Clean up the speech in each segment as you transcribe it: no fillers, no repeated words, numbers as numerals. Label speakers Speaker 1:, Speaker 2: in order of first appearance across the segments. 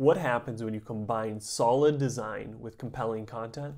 Speaker 1: What happens when you combine solid design with compelling content?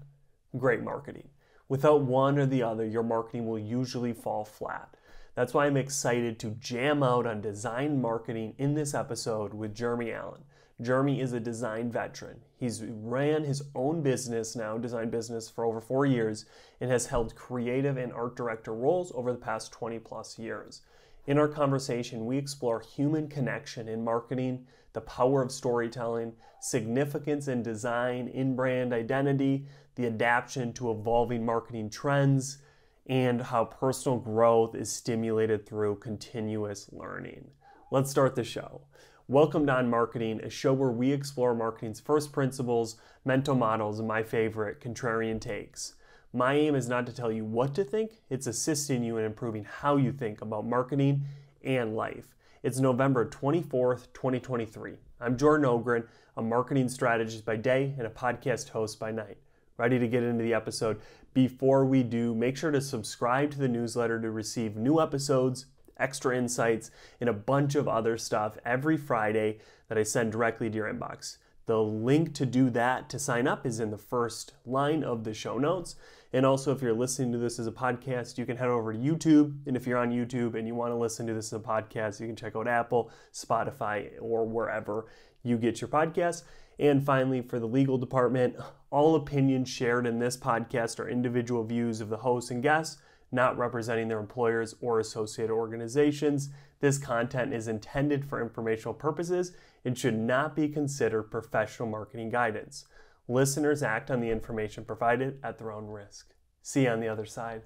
Speaker 1: Great marketing. Without one or the other, your marketing will usually fall flat. That's why I'm excited to jam out on design marketing in this episode with Jeremy Allen. Jeremy is a design veteran. He's ran his own business now, design business, for over 4 years and has held creative and art director roles over the past 20 plus years. In our conversation, we explore human connection in marketing, the power of storytelling, significance in design, in brand identity, the adaptation to evolving marketing trends, and how personal growth is stimulated through continuous learning. Let's start the show. Welcome to On Marketing, a show where we explore marketing's first principles, mental models, and my favorite, contrarian takes. My aim is not to tell you what to think, it's assisting you in improving how you think about marketing and life. It's November 24th, 2023. I'm Jordan Ogren, a marketing strategist by day and a podcast host by night. Ready to get into the episode? Before we do, make sure to subscribe to the newsletter to receive new episodes, extra insights, and a bunch of other stuff every Friday that I send directly to your inbox. The link to do that, to sign up, is in the first line of the show notes. And also, if you're listening to this as a podcast, you can head over to YouTube. And if you're on YouTube and you want to listen to this as a podcast, you can check out Apple, Spotify, or wherever you get your podcasts. And finally, for the legal department, all opinions shared in this podcast are individual views of the hosts and guests, not representing their employers or associated organizations. This content is intended for informational purposes and should not be considered professional marketing guidance. Listeners act on the information provided at their own risk. See you on the other side.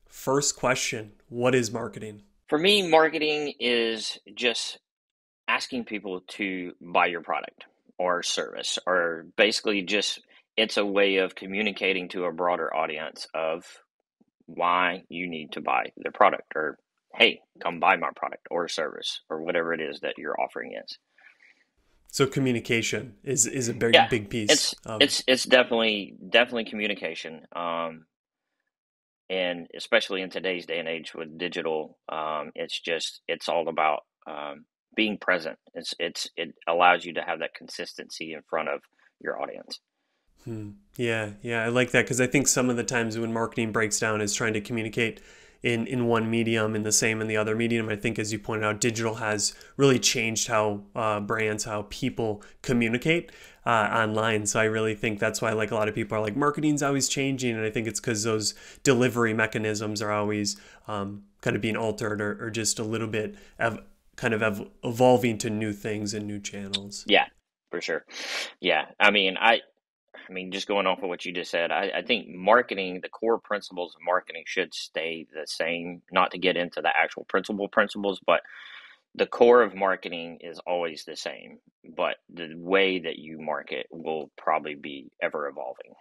Speaker 1: First question, what is marketing?
Speaker 2: For me, marketing is just asking people to buy your product or service, or basically just it's a way of communicating to a broader audience of why you need to buy their product, or hey, come buy my product or service, or whatever it is that your offering is.
Speaker 1: So communication is a very big piece.
Speaker 2: It's definitely communication, and especially in today's day and age with digital, it's all about being present. It allows you to have that consistency in front of your audience.
Speaker 1: Yeah, I like that, because I think some of the times when marketing breaks down is trying to communicate in one medium and the same in the other medium. I think, as you pointed out, digital has really changed how brands, how people communicate online. So I really think that's why, like, a lot of people are like, marketing's always changing. And I think it's because those delivery mechanisms are always kind of being altered or just a little bit evolving to new things and new channels.
Speaker 2: Yeah, for sure. Yeah. I mean, just going off of what you just said, I think marketing, the core principles of marketing should stay the same, not to get into the actual principles, but the core of marketing is always the same, but the way that you market will probably be ever evolving.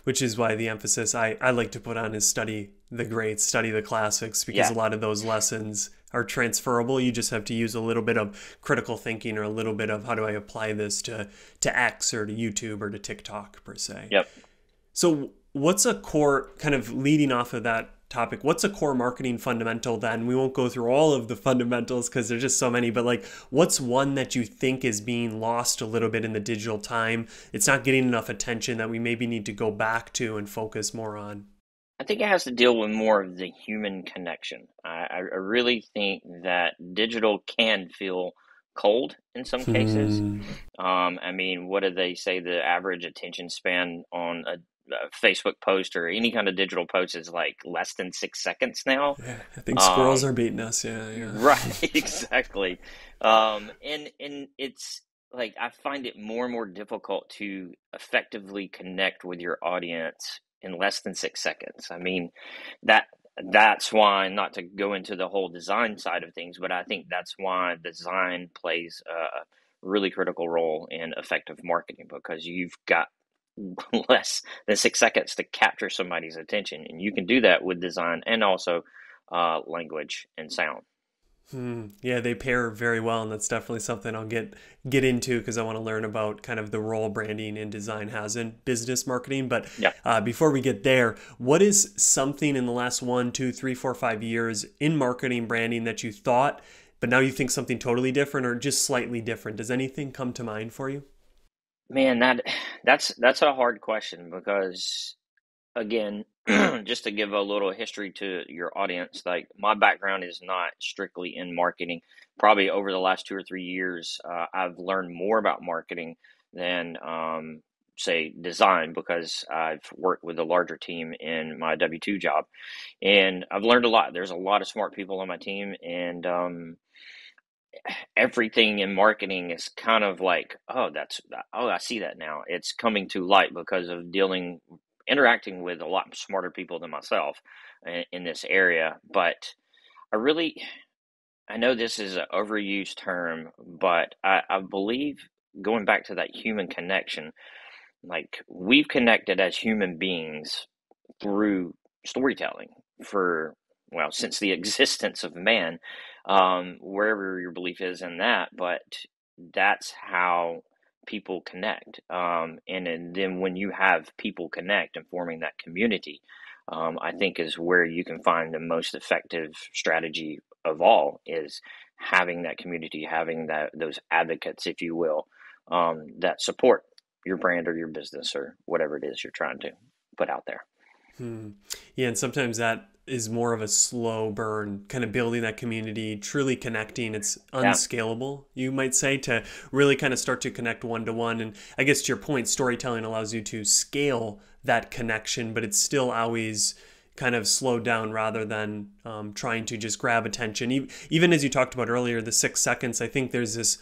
Speaker 1: Which is why the emphasis I like to put on is study the greats, study the classics, because a lot of those lessons are transferable. You just have to use a little bit of critical thinking, or a little bit of, how do I apply this to X or to YouTube or to TikTok per se.
Speaker 2: Yep.
Speaker 1: So what's a core, kind of leading off of that topic, what's a core marketing fundamental then? We won't go through all of the fundamentals because there's just so many, but like, what's one that you think is being lost a little bit in the digital time? It's not getting enough attention that we maybe need to go back to and focus more on.
Speaker 2: I think it has to deal with more of the human connection. I really think that digital can feel cold in some cases. What do they say? The average attention span on a Facebook post or any kind of digital post is like less than 6 seconds now.
Speaker 1: Yeah, I think squirrels are beating us. Yeah.
Speaker 2: Right, exactly. And it's like, I find it more and more difficult to effectively connect with your audience in less than 6 seconds. I mean, that's why, not to go into the whole design side of things, but I think that's why design plays a really critical role in effective marketing, because you've got less than 6 seconds to capture somebody's attention, and you can do that with design and also language and sound.
Speaker 1: Yeah, they pair very well, and that's definitely something I'll get into, because I want to learn about kind of the role branding and design has in business marketing. But before we get there, what is something in the last 1, 2, 3, 4, 5 years in marketing branding that you thought but now you think something totally different or just slightly different? Does anything come to mind for you?
Speaker 2: Man, that's a hard question because again, just to give a little history to your audience, like my background is not strictly in marketing. Probably over the last 2 or 3 years, I've learned more about marketing than, say, design because I've worked with a larger team in my W-2 job, and I've learned a lot. There's a lot of smart people on my team, and everything in marketing is kind of like, oh, I see that now. It's coming to light because of interacting with a lot smarter people than myself in this area. But I really, I know this is an overused term, but I believe going back to that human connection, like we've connected as human beings through storytelling for, well, since the existence of man, wherever your belief is in that, but that's how people connect. And then when you have people connect and forming that community, I think is where you can find the most effective strategy of all is having that community, having those advocates, if you will, that support your brand or your business or whatever it is you're trying to put out there.
Speaker 1: Hmm. Yeah, and sometimes that is more of a slow burn, kind of building that community, truly connecting. It's
Speaker 2: Yeah.
Speaker 1: unscalable, you might say, to really kind of start to connect one to one. And I guess to your point, storytelling allows you to scale that connection, but it's still always kind of slowed down rather than trying to just grab attention. Even as you talked about earlier, the 6 seconds, I think there's this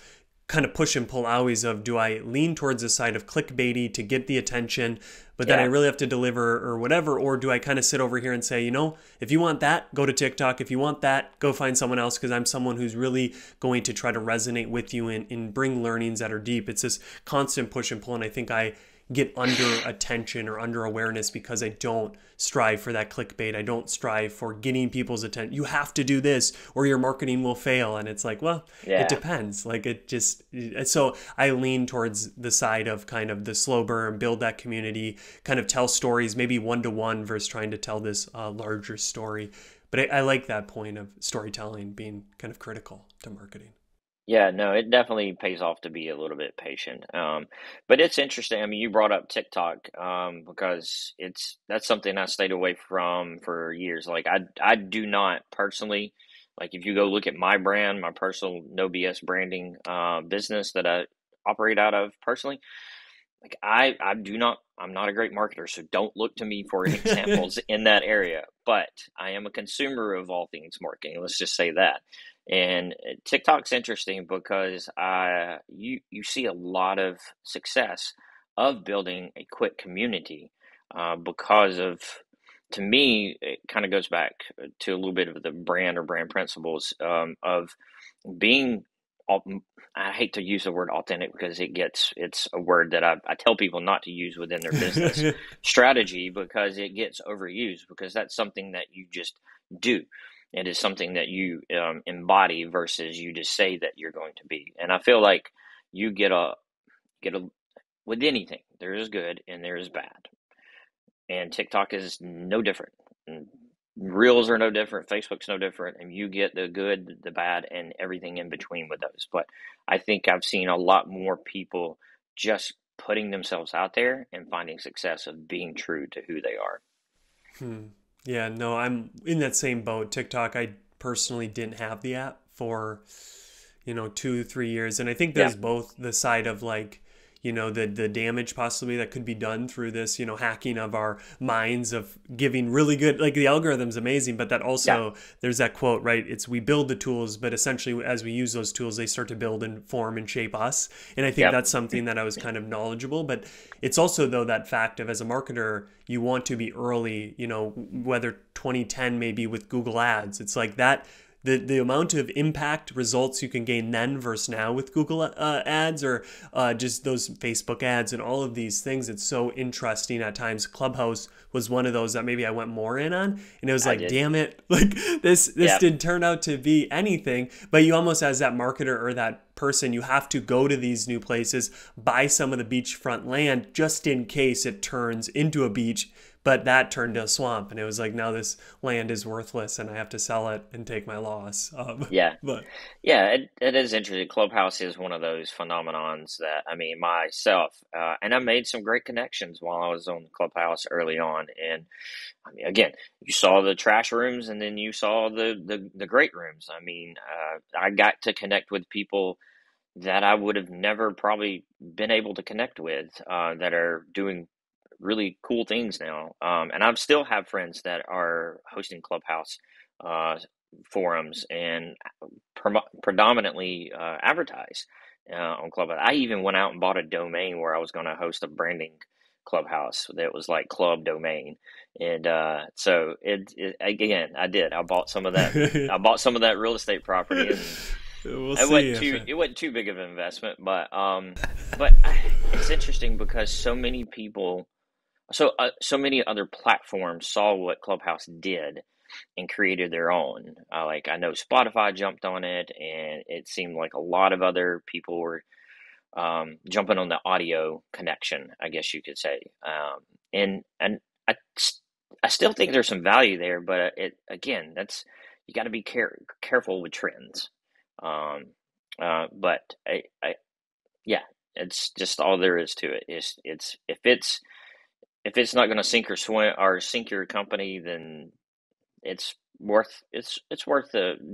Speaker 1: kind of push and pull always of, do I lean towards the side of clickbaity to get the attention, but then I
Speaker 2: Yeah.
Speaker 1: really have to deliver or whatever? Or do I kind of sit over here and say, if you want that, go to TikTok. If you want that, go find someone else, because I'm someone who's really going to try to resonate with you and bring learnings that are deep. It's this constant push and pull. And I think I get under attention or under awareness because I don't strive for that clickbait. I don't strive for getting people's attention. You have to do this or your marketing will fail. And it's like, well, it
Speaker 2: Yeah.
Speaker 1: depends. Like so I lean towards the side of kind of the slow burn, build that community, kind of tell stories, maybe one to one versus trying to tell this larger story. But I like that point of storytelling being kind of critical to marketing.
Speaker 2: Yeah, no, it definitely pays off to be a little bit patient. But it's interesting. I mean, you brought up TikTok, because that's something I stayed away from for years. Like I do not personally, like if you go look at my brand, my personal no BS branding business that I operate out of personally, like I'm not a great marketer, so don't look to me for examples in that area. But I am a consumer of all things marketing. Let's just say that. And TikTok's interesting because you see a lot of success of building a quick community, because of, to me, it kind of goes back to a little bit of the brand or brand principles, of being, I hate to use the word authentic because it's a word that I tell people not to use within their business strategy because it gets overused, because that's something that you just do. It is something that you embody versus you just say that you're going to be. And I feel like you get a with anything, there is good and there is bad. And TikTok is no different. And Reels are no different. Facebook's no different. And you get the good, the bad, and everything in between with those. But I think I've seen a lot more people just putting themselves out there and finding success of being true to who they are.
Speaker 1: Hmm. Yeah, no, I'm in that same boat. TikTok, I personally didn't have the app for, 2, 3 years. And I think
Speaker 2: Yeah.
Speaker 1: there's both the side of like, the damage possibly that could be done through this, hacking of our minds of giving really good, like the algorithm's amazing, but that
Speaker 2: Yeah.
Speaker 1: also, there's that quote, right? It's we build the tools, but essentially as we use those tools, they start to build and form and shape us. And I think
Speaker 2: Yep.
Speaker 1: that's something that I was kind of knowledgeable, but it's also though that fact of as a marketer, you want to be early, whether 2010 maybe with Google ads, it's like that. The amount of impact results you can gain then versus now with Google ads or just those Facebook ads and all of these things, it's so interesting at times. Clubhouse was one of those that maybe I went more in on, and it was
Speaker 2: I
Speaker 1: like,
Speaker 2: did.
Speaker 1: damn it, like this
Speaker 2: Yep.
Speaker 1: didn't turn out to be anything. But you almost, as that marketer or that person, you have to go to these new places, buy some of the beachfront land just in case it turns into a beach. but that turned to a swamp, and it was like now this land is worthless, and I have to sell it and take my loss.
Speaker 2: Yeah.
Speaker 1: But
Speaker 2: Yeah, it is interesting. Clubhouse is one of those phenomenons that, I mean, myself, and I made some great connections while I was on Clubhouse early on. And I mean, again, you saw the trash rooms and then you saw the great rooms. I mean, I got to connect with people that I would have never probably been able to connect with, that are doing really cool things now. And I still have friends that are hosting Clubhouse uh, forums and predominantly advertise on Clubhouse. I even went out and bought a domain where I was going to host a branding Clubhouse that was like club domain, and so again, I did. I bought some of that. I bought some of that real estate property, and
Speaker 1: we'll see if it.
Speaker 2: it wasn't too big of an investment, but it's interesting because so many people, so many other platforms saw what Clubhouse did and created their own. Like I know Spotify jumped on it, and it seemed like a lot of other people were jumping on the audio connection, I guess you could say. And I, I still think there's some value there, but it again, that's you got to be careful with trends. Um, but yeah, it's just all there is to it. It's if it's not going to sink or swim or sink your company, then it's worth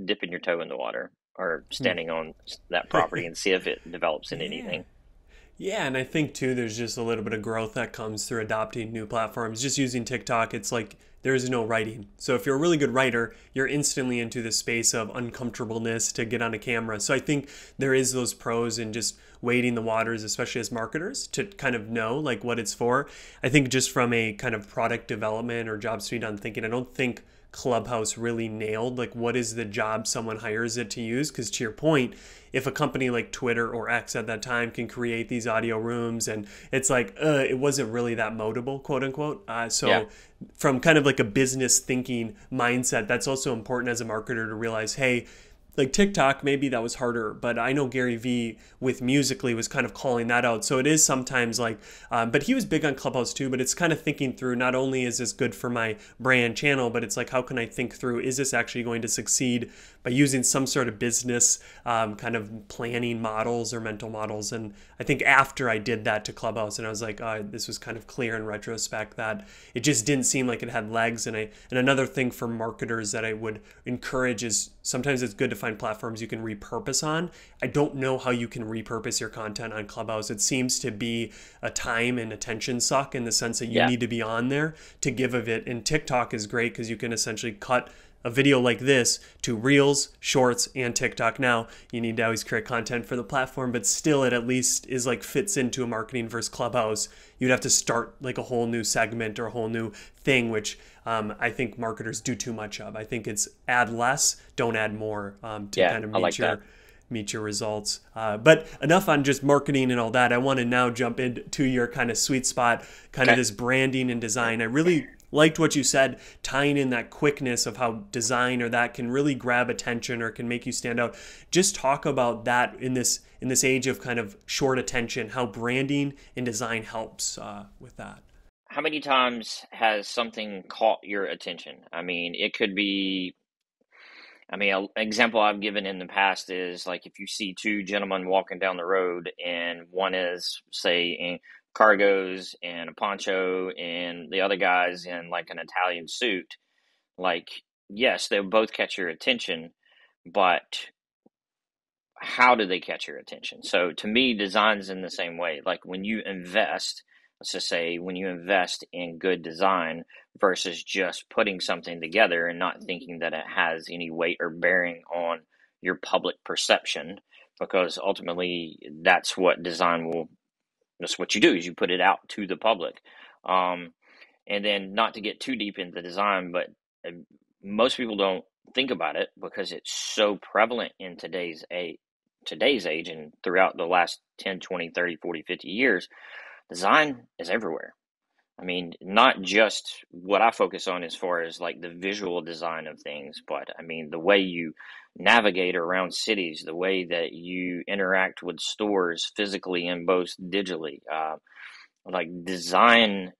Speaker 2: dipping your toe in the water or standing on that property and see if it develops in
Speaker 1: Yeah.
Speaker 2: anything.
Speaker 1: Yeah, and I think too, there's just a little bit of growth that comes through adopting new platforms. Just using TikTok, it's like there is no writing. So if you're a really good writer, you're instantly into the space of uncomfortableness to get on a camera. So I think there is those pros in just wading the waters, especially as marketers, to kind of know like what it's for. I think just from a kind of product development or job street on thinking, I don't think Clubhouse really nailed like what is the job someone hires it to use, because to your point, if a company like Twitter or X at that time can create these audio rooms, and it's like it wasn't really that modable, quote unquote.
Speaker 2: Yeah,
Speaker 1: So from kind of like a business thinking mindset, that's also important as a marketer to realize, hey, like TikTok, maybe that was harder, but I know Gary Vee with Musically was kind of calling that out. So it is sometimes like, but he was big on Clubhouse too, but it's kind of thinking through, not only is this good for my brand channel, but it's like, how can I think through, is this actually going to succeed by using some sort of business kind of planning models or mental models? And I think after I did that to Clubhouse, and I was like, this was kind of clear in retrospect that it just didn't seem like it had legs. And another thing for marketers that I would encourage is sometimes it's good to find platforms you can repurpose on. I don't know how you can repurpose your content on Clubhouse. It seems to be a time and attention suck in the sense that you
Speaker 2: yeah,
Speaker 1: need to be on there to give of it. And TikTok is great because you can essentially cut a video like this to Reels, Shorts, and TikTok. Now, you need to always create content for the platform, but still it at least is like fits into a marketing versus Clubhouse. You'd have to start like a whole new segment or a whole new thing, which I think marketers do too much of. I think it's add less, don't add more to
Speaker 2: yeah.
Speaker 1: kind of
Speaker 2: I like that.
Speaker 1: meet your results. But enough on just marketing and all that. I want to now jump into your kind of sweet spot, kind of
Speaker 2: Okay.
Speaker 1: this branding and design. I really liked what you said, tying in that quickness of how design or that can really grab attention or can make you stand out. Just talk about that in this age of kind of short attention, how branding and design helps with that.
Speaker 2: How many times has something caught your attention? I mean, it could be, I mean, an example I've given in the past is like if you see two gentlemen walking down the road and one is, say, in cargos and a poncho and the other guy's in like an Italian suit, like, yes, they'll both catch your attention, but how do they catch your attention? So to me, design's in the same way. Like when you invest, let's just say when you invest in good design versus just putting something together and not thinking that it has any weight or bearing on your public perception, because ultimately that's what you do is you put it out to the public. Um, and then not to get too deep into design, but uh, most people don't think about it because it's so prevalent in today's age and throughout the last 10, 20, 30, 40, 50 years. Design is everywhere. I mean, not just what I focus on as far as like the visual design of things, but I mean the way you navigate around cities, the way that you interact with stores physically and both digitally. Like design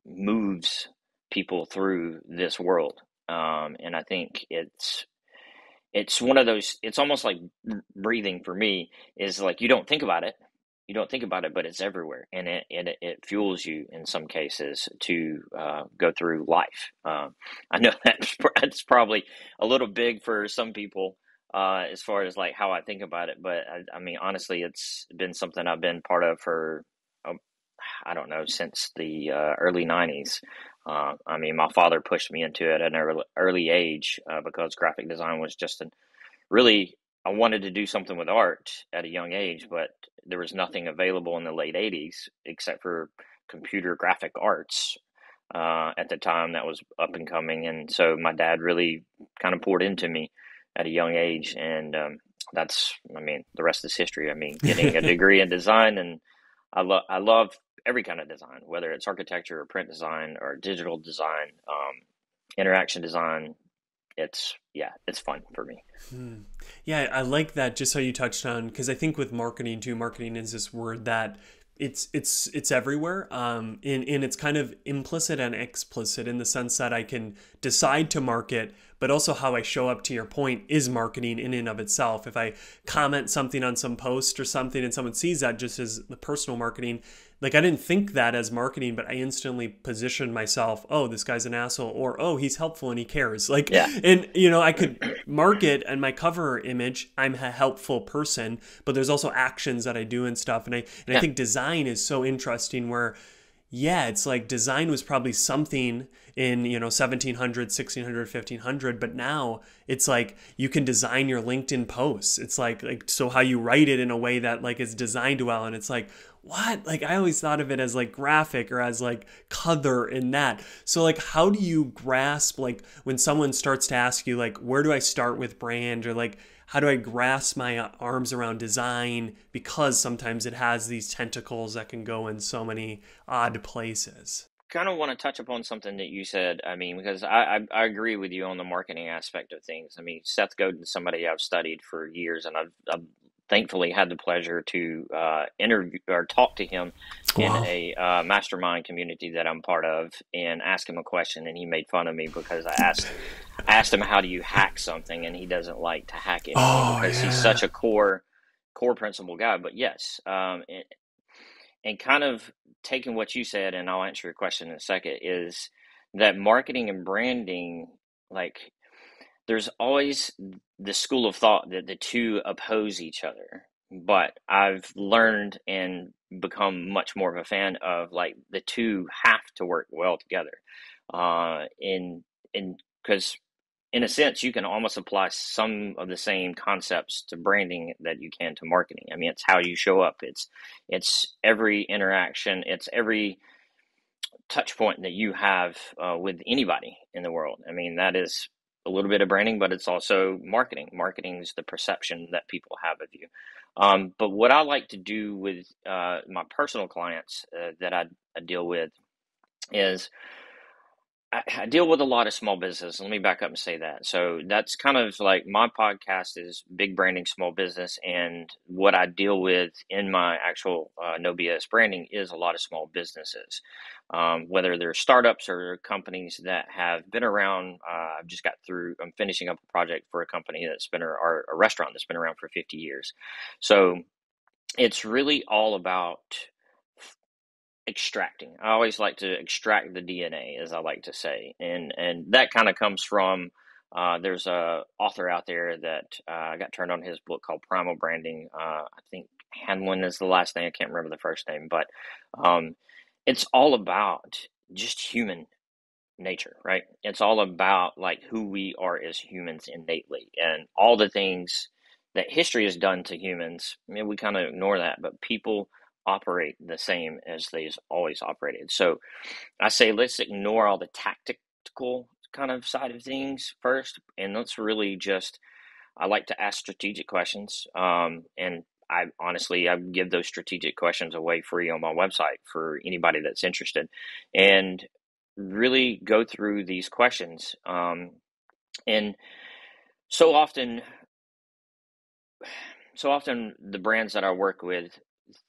Speaker 2: moves. people through this world. And I think it's one of those, it's almost like breathing for me, is like, you don't think about it, but it's everywhere, and it fuels you in some cases to go through life. I know that's probably a little big for some people, as far as like how I think about it, but I mean, honestly, it's been something I've been part of for, um, I don't know, since the early 90s. I mean, my father pushed me into it at an early age, because graphic design was just an really, I wanted to do something with art at a young age, but there was nothing available in the late 80s except for computer graphic arts, at the time, that was up and coming. And so my dad really kind of poured into me at a young age. And I mean, the rest is history. I mean, getting a degree in design, and I love every kind of design, whether it's architecture or print design or digital design, interaction design. It's fun for me.
Speaker 1: Hmm. Yeah, I like that. Just how you touched on, because I think with marketing too, marketing is this word that it's everywhere. And it's kind of implicit and explicit in the sense that I can decide to market, but also how I show up, to your point, is marketing in and of itself. If I comment something on some post or something and someone sees that just as the personal marketing, like I didn't think that as marketing, but I instantly positioned myself, oh, this guy's an asshole, or oh, he's helpful and he cares. Like,
Speaker 2: Yeah.
Speaker 1: and I could market and my cover image, I'm a helpful person, but there's also actions that I do and stuff. And I
Speaker 2: Yeah.
Speaker 1: think design is so interesting where, yeah, it's like design was probably something in, 1700, 1600, 1500, but now it's like you can design your LinkedIn posts. It's like so how you write it in a way that like is designed well, and it's like, what? Like I always thought of it as like graphic or as like color in that. So like how do you grasp, like when someone starts to ask you like where do I start with brand, or like how do I grasp my arms around design, because sometimes it has these tentacles that can go in so many odd places.
Speaker 2: Kind of want to touch upon something that you said. I mean, because I agree with you on the marketing aspect of things. I mean, Seth Godin's somebody I've studied for years, and I've thankfully had the pleasure to interview or talk to him in
Speaker 1: Wow.
Speaker 2: a mastermind community that I'm part of, and ask him a question, and he made fun of me because I asked him how do you hack something, and he doesn't like to hack anything
Speaker 1: Oh
Speaker 2: because he's such
Speaker 1: yeah.
Speaker 2: a core principle guy. But yes, and kind of taking what you said, and I'll answer your question in a second, is that marketing and branding, like, there's always the school of thought that the two oppose each other. But I've learned and become much more of a fan of like the two have to work well together. In because in a sense, you can almost apply some of the same concepts to branding that you can to marketing. I mean, it's how you show up. It's every interaction. It's every touch point that you have with anybody in the world. I mean, that is a little bit of branding, but it's also marketing. Marketing is the perception that people have of you. But what I like to do with my personal clients that I deal with is I deal with a lot of small business. Let me back up and say that. So that's kind of like my podcast is big branding small business, and what I deal with in my actual no BS branding is a lot of small businesses, whether they're startups or companies that have been around. I've just got through. I'm finishing up a project for a company that's been or a restaurant that's been around for 50 years. So it's really all about extracting. I always like to extract the DNA, as I like to say, and that kind of comes from. There's a author out there that I got turned on his book called Primal Branding. I think Hanlon is the last name. I can't remember the first name, but um, it's all about just human nature, right? It's all about like who we are as humans innately, and all the things that history has done to humans. I mean, we kind of ignore that, but people operate the same as they've always operated. So I say let's ignore all the tactical kind of side of things first, and let's really just. I like to ask strategic questions, and I give those strategic questions away free on my website for anybody that's interested, and really go through these questions. And so often, so often the brands that I work with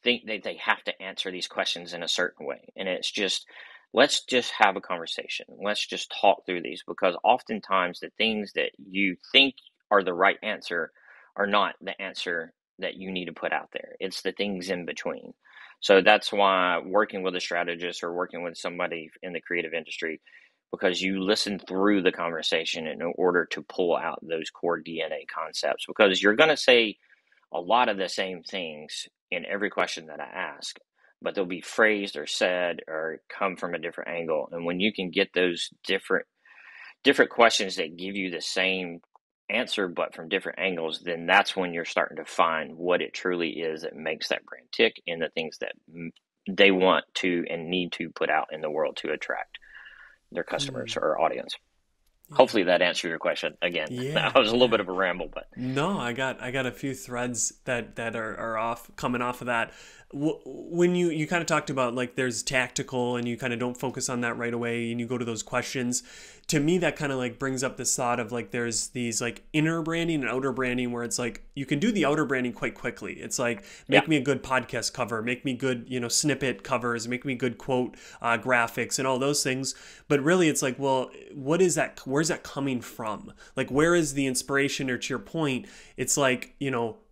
Speaker 2: think that they have to answer these questions in a certain way, and it's just let's just have a conversation. Let's just talk through these, because oftentimes the things that you think are the right answer are not the answer that you need to put out there. It's the things in between. So that's why working with a strategist or working with somebody in the creative industry, because you listen through the conversation in order to pull out those core DNA concepts, because you're going to say a lot of the same things in every question that I ask, but they'll be phrased or said or come from a different angle. And when you can get those different questions that give you the same answer but from different angles, then that's when you're starting to find what it truly is that makes that brand tick, and the things that they want to and need to put out in the world to attract their customers or audience.
Speaker 1: Yeah.
Speaker 2: Hopefully that answered your question. Again, that was a little bit of a ramble, but
Speaker 1: no, I got a few threads that are coming off of that. When you kind of talked about like there's tactical and you kind of don't focus on that right away and you go to those questions, to me that kind of like brings up this thought of like there's these like inner branding and outer branding, where it's like you can do the outer branding quite quickly. It's like make me a good podcast cover, make me good snippet covers, make me good quote graphics and all those things. But really it's like, well, what is that? Where's that coming from? Like where is the inspiration? Or to your point, it's like,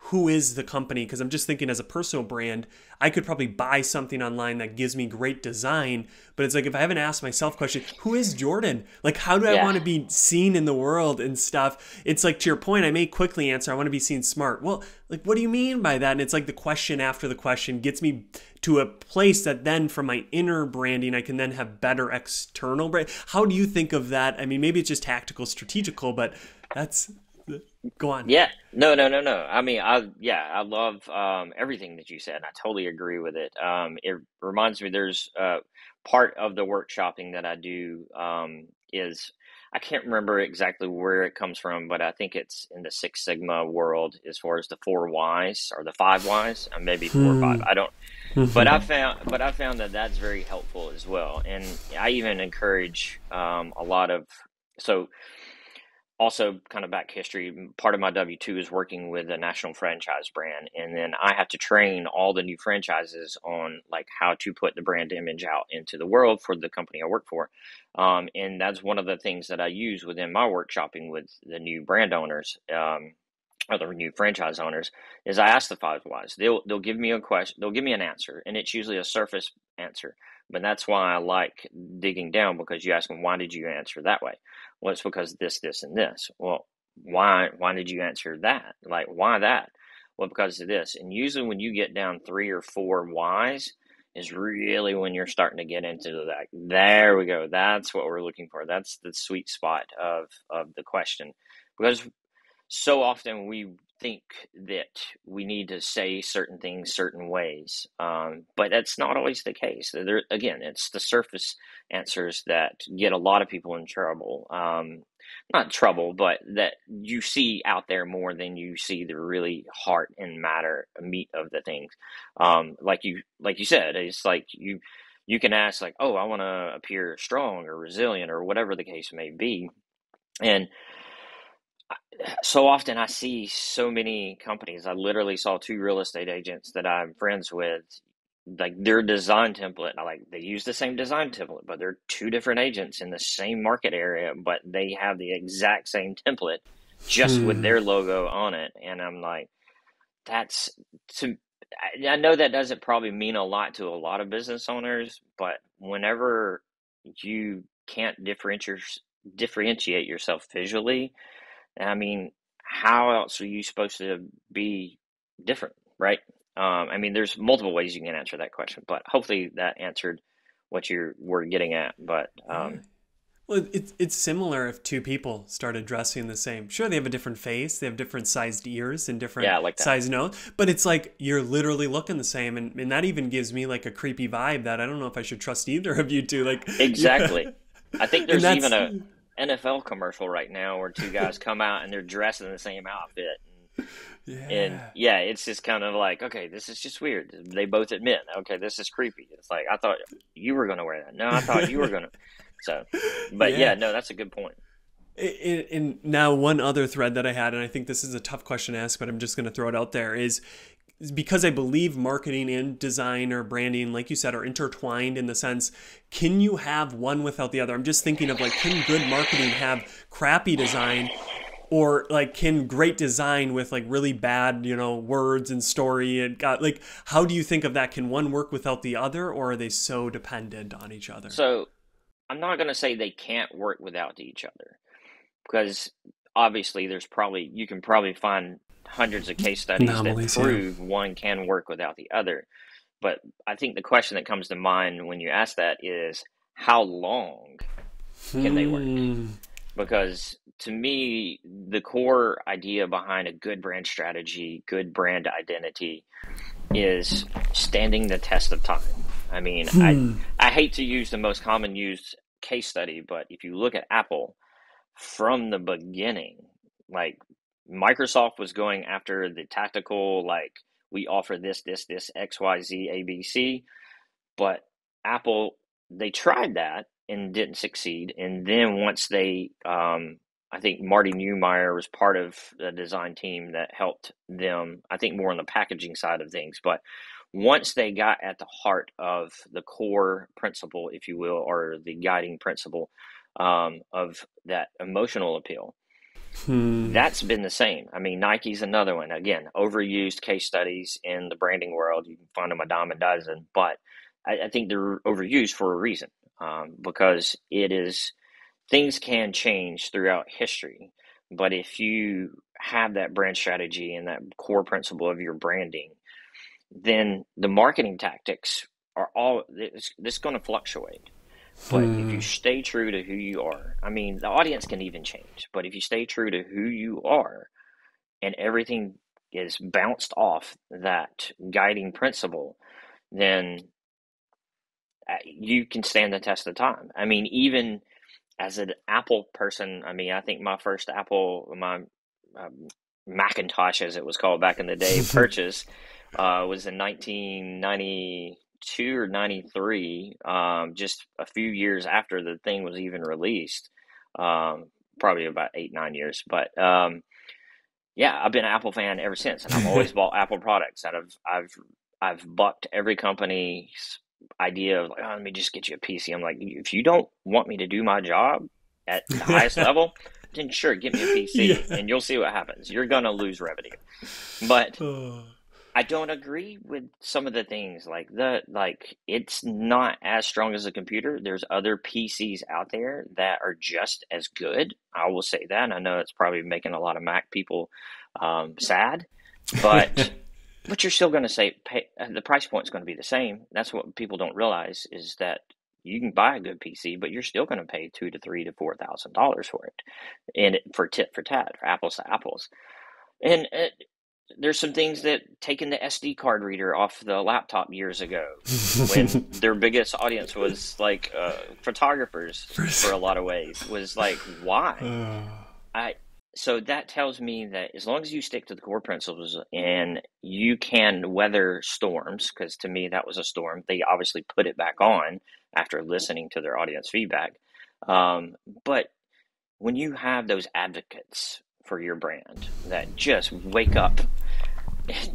Speaker 1: who is the company? Because I'm just thinking as a personal brand, I could probably buy something online that gives me great design, but it's like if I haven't asked myself question, who is Jordan? Like how do I want to be seen in the world and stuff? It's like, to your point, I may quickly answer, I want to be seen smart. Well, like what do you mean by that? And it's like the question after the question gets me to a place that then from my inner branding, I can then have better external brand. How do you think of that? I mean, maybe it's just tactical, strategical, but that's... Go on.
Speaker 2: yeah, no. I mean, I love everything that you said. I totally agree with it. It reminds me, there's part of the workshopping that I do is, I can't remember exactly where it comes from, but I think it's in the Six Sigma world as far as the 4 whys or the 5 whys, maybe 4 or 5. I don't. But I found that that's very helpful as well, and I even encourage a lot of so. Also, kind of back history, part of my W-2 is working with a national franchise brand. And then I have to train all the new franchises on like how to put the brand image out into the world for the company I work for. And that's one of the things that I use within my workshopping with the new brand owners, or the new franchise owners, is I ask the 5 whys. They'll give me a question, they'll give me an answer, and it's usually a surface answer. But that's why I like digging down, because you ask them, why did you answer that way? Well, it's because this, and this. Well, why did you answer that? Like, why that? Well, because of this. And usually when you get down 3 or 4 whys is really when you're starting to get into that. There we go. That's what we're looking for. That's the sweet spot of the question. Because so often we think that we need to say certain things certain ways, but that's not always the case. Again, it's the surface answers that get a lot of people in trouble. Not trouble, but that you see out there more than you see the really heart and meat of the things. Like you said, it's like you can ask like, oh, I want to appear strong or resilient or whatever the case may be, and so often I see so many companies. I literally saw 2 real estate agents that I'm friends with, like their design template. They use the same design template, but they're 2 different agents in the same market area, but they have the exact same template just with their logo on it. And I'm like, I know that doesn't probably mean a lot to a lot of business owners, but whenever you can't differentiate yourself visually, I mean, how else are you supposed to be different, right? I mean, there's multiple ways you can answer that question, but hopefully that answered what you were getting at. But
Speaker 1: well, it's similar if 2 people started dressing the same. Sure, they have a different face, they have different sized ears and different
Speaker 2: like
Speaker 1: sized nose, but it's like you're literally looking the same, and that even gives me like a creepy vibe that I don't know if I should trust either of you 2. Like
Speaker 2: exactly, I think there's even a NFL commercial right now where 2 guys come out and they're dressed in the same outfit. And it's just kind of like, okay, this is just weird. They both admit, okay, this is creepy. It's like, I thought you were going to wear that. No, I thought you were going to. So, but no, that's a good point.
Speaker 1: And now one other thread that I had, and I think this is a tough question to ask, but I'm just going to throw it out there, is because I believe marketing and design or branding, like you said, are intertwined in the sense, can you have one without the other? I'm just thinking of like, can good marketing have crappy design? Or like, can great design with like really bad, words and story and got like, how do you think of that? Can one work without the other, or are they so dependent on each other?
Speaker 2: So I'm not going to say they can't work without each other, because obviously you can probably find hundreds of case studies that
Speaker 1: Anomalies, yeah.
Speaker 2: prove one can work without the other. But I think the question that comes to mind when you ask that is, how long can they work? Because to me, the core idea behind a good brand strategy, good brand identity, is standing the test of time. I mean, I hate to use the most common used case study, but if you look at Apple from the beginning, like Microsoft was going after the tactical, like we offer this, X, Y, Z, A, B, C, but Apple, they tried that and didn't succeed. And then once they, I think Marty Neumeier was part of the design team that helped them, I think more on the packaging side of things. But once they got at the heart of the core principle, if you will, or the guiding principle of that emotional appeal, that's been the same. I mean, Nike's another one. Again, overused case studies in the branding world. You can find them a dime a dozen, but I think they're overused for a reason, because things can change throughout history. But if you have that brand strategy and that core principle of your branding, then the marketing tactics are this going to fluctuate. But if you stay true to who you are, I mean, the audience can even change, but if you stay true to who you are and everything is bounced off that guiding principle, then you can stand the test of time. I mean, even as an Apple person, I mean, I think my first Apple, my Macintosh, as it was called back in the day, purchase was in 1992 or 93, just a few years after the thing was even released, probably about 8-9 years. But yeah, I've been an Apple fan ever since, and I've always bought Apple products. And I've bucked every company's idea of like, oh, let me just get you a PC. I'm like, if you don't want me to do my job at the highest level, then sure, give me a PC, and you'll see what happens. You're gonna lose revenue. But I don't agree with some of the things like it's not as strong as a computer. There's other PCs out there that are just as good. I will say that. And I know it's probably making a lot of Mac people sad, but but you're still going to the price point is going to be the same. That's what people don't realize, is that you can buy a good PC, but you're still going to pay $2,000 to $3,000 to $4,000 for it, and for tit for tat, for apples to apples. And there's some things that taking the SD card reader off the laptop years ago, when their biggest audience was like photographers for a lot of ways, was like, why? So that tells me that as long as you stick to the core principles and you can weather storms, because to me that was a storm. They obviously put it back on after listening to their audience feedback. But when you have those advocates for your brand that just wake up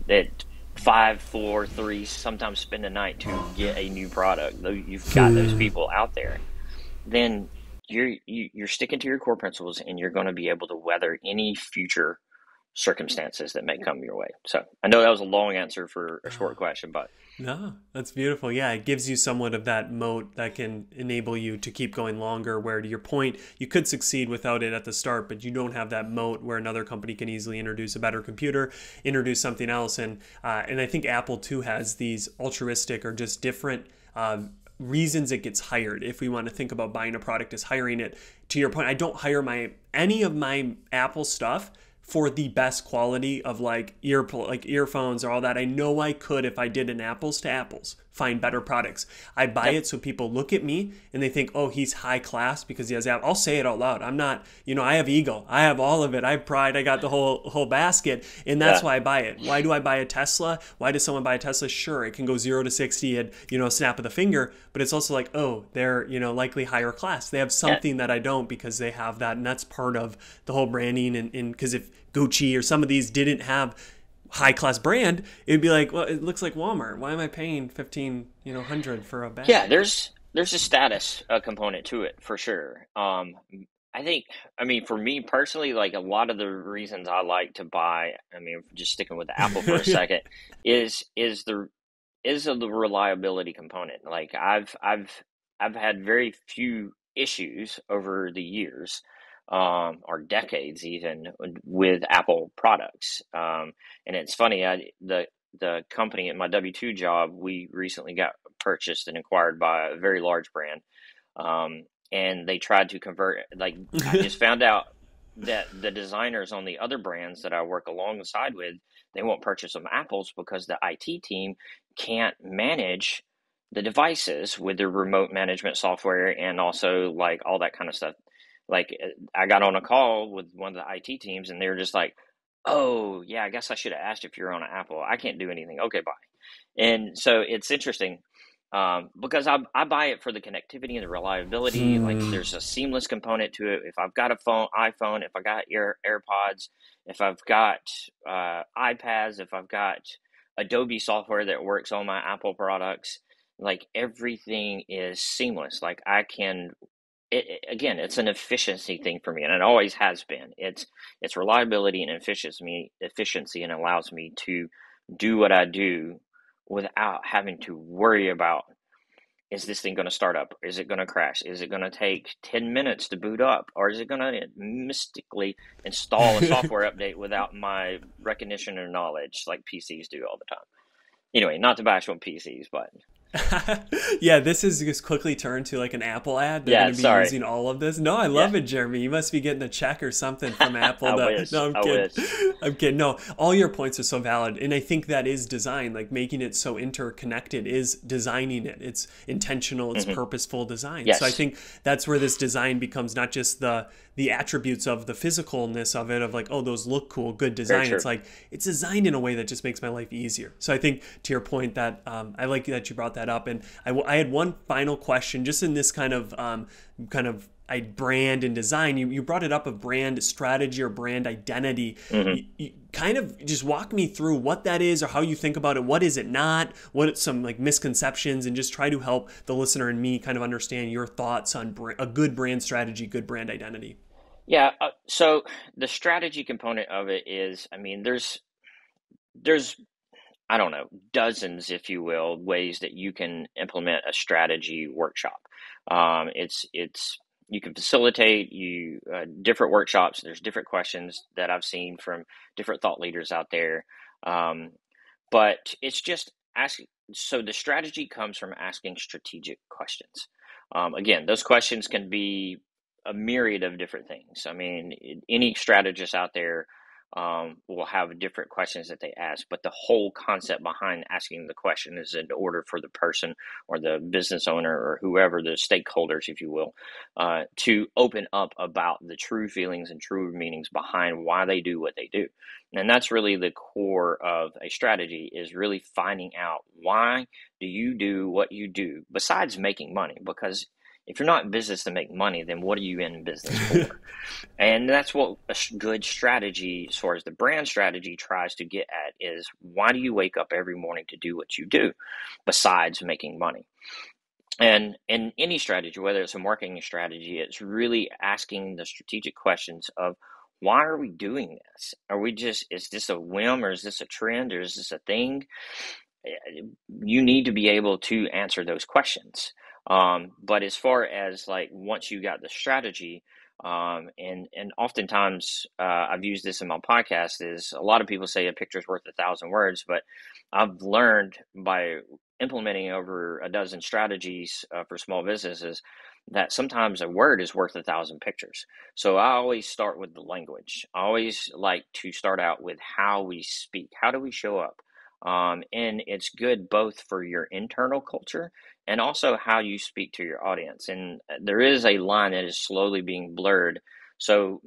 Speaker 2: at 5, 4, 3, sometimes spend the night to get a new product, though you've got those people out there, then you're sticking to your core principles, and you're going to be able to weather any future circumstances that may come your way. So I know that was a long answer for a short question, but
Speaker 1: no, that's beautiful. Yeah, it gives you somewhat of that moat that can enable you to keep going longer, where to your point, you could succeed without it at the start, but you don't have that moat where another company can easily introduce a better computer, introduce something else. And I think Apple too has these altruistic or just different reasons it gets hired. If we want to think about buying a product as hiring it, to your point, I don't hire any of my Apple stuff for the best quality of like earphones or all that. I know I could, if I did an apples to apples, find better products. I buy it so people look at me and they think, oh, he's high class because he has Apple. I'll say it out loud. I'm not, I have ego. I have all of it. I have pride. I got the whole basket. And that's why I buy it. Why do I buy a Tesla? Why does someone buy a Tesla? Sure, it can go 0 to 60 at, a snap of the finger, but it's also like, oh, they're, likely higher class. They have something that I don't, because they have that. And that's part of the whole branding. And because if Gucci or some of these didn't have high class brand, it'd be like, well, it looks like Walmart. Why am I paying 1500 for a
Speaker 2: Yeah,
Speaker 1: bag?
Speaker 2: there's a status component to it for sure. I think, I mean, for me personally, like a lot of the reasons I like to buy, I mean, just sticking with the Apple for a
Speaker 1: Yeah.
Speaker 2: second, is the reliability component. Like I've had very few issues over the years, or decades even, with Apple products. And it's funny, the company at my W-2 job, we recently got purchased and acquired by a very large brand. And they tried to convert, like, I just found out that the designers on the other brands that I work alongside with, they won't purchase some Apples because the IT team can't manage the devices with their remote management software and also like all that kind of stuff. Like I got on a call with one of the IT teams and they were just like, "Oh, yeah, I guess I should have asked if you're on an Apple. I can't do anything. Okay, bye." And so it's interesting, because I buy it for the connectivity and the reliability. Like
Speaker 1: Hmm.
Speaker 2: there's a seamless component to it. If I've got a iPhone, if I got AirPods, if I've got iPads, if I've got Adobe software that works on my Apple products, like everything is seamless. Like I can, again, it's an efficiency thing for me, and it always has been. It's reliability and efficiency, and allows me to do what I do without having to worry about, is this thing going to start up? Is it going to crash? Is it going to take 10 minutes to boot up? Or is it going to mystically install a software update without my recognition or knowledge like PCs do all the time? Anyway, not to bash on PCs, but
Speaker 1: Yeah, this is just quickly turned to like an Apple ad. They're going
Speaker 2: yeah,
Speaker 1: to be
Speaker 2: sorry.
Speaker 1: using all of this. No, I
Speaker 2: Yeah,
Speaker 1: love it, Jeremy. You must be getting a check or something from Apple.
Speaker 2: I
Speaker 1: To,
Speaker 2: wish.
Speaker 1: no, I'm
Speaker 2: I
Speaker 1: kidding.
Speaker 2: wish.
Speaker 1: I'm kidding. No, all your points are so valid. And I think that is design, like making it so interconnected is designing it. It's intentional, it's
Speaker 2: Hmm.
Speaker 1: purposeful design. So I
Speaker 2: Yes,
Speaker 1: think that's where this design becomes not just the attributes of the physicalness of it, of like, oh, those look cool, good
Speaker 2: very
Speaker 1: design. It's
Speaker 2: true.
Speaker 1: like it's designed in a way that just makes my life easier. So I think to your point that I like that you brought that up. And I had one final question, just in this kind of brand and design. You brought it up of brand strategy or brand identity.
Speaker 2: Hmm.
Speaker 1: You kind of just walk me through what that is or how you think about it. What is it not? What are some like misconceptions, and just try to help the listener and me kind of understand your thoughts on a good brand strategy, good brand identity.
Speaker 2: Yeah, so the strategy component of it is, I mean, there's I don't know, dozens, if you will, ways that you can implement a strategy workshop. It's you can facilitate different workshops. There's different questions that I've seen from different thought leaders out there, um, but it's just asking. So the strategy comes from asking strategic questions. Again, those questions can be a myriad of different things. I mean, any strategist out there will have different questions that they ask, but the whole concept behind asking the question is in order for the person or the business owner or whoever, the stakeholders, if you will, to open up about the true feelings and true meanings behind why they do what they do. And that's really the core of a strategy, is really finding out, why do you do what you do besides making money? Because if you're not in business to make money, then what are you in business for? And that's what a good strategy, as far as the brand strategy, tries to get at, is why do you wake up every morning to do what you do besides making money? And in any strategy, whether it's a marketing strategy, it's really asking the strategic questions of, why are we doing this? Are we just, is this a whim, or is this a trend, or is this a thing? You need to be able to answer those questions. But as far as like, once you got the strategy, and oftentimes I've used this in my podcast, is a lot of people say a picture's worth 1,000 words, but I've learned by implementing over a dozen strategies for small businesses that sometimes a word is worth 1,000 pictures. So I always start with the language. I always like to start out with how we speak. How do we show up? And it's good both for your internal culture and also how you speak to your audience. And there is a line that is slowly being blurred. So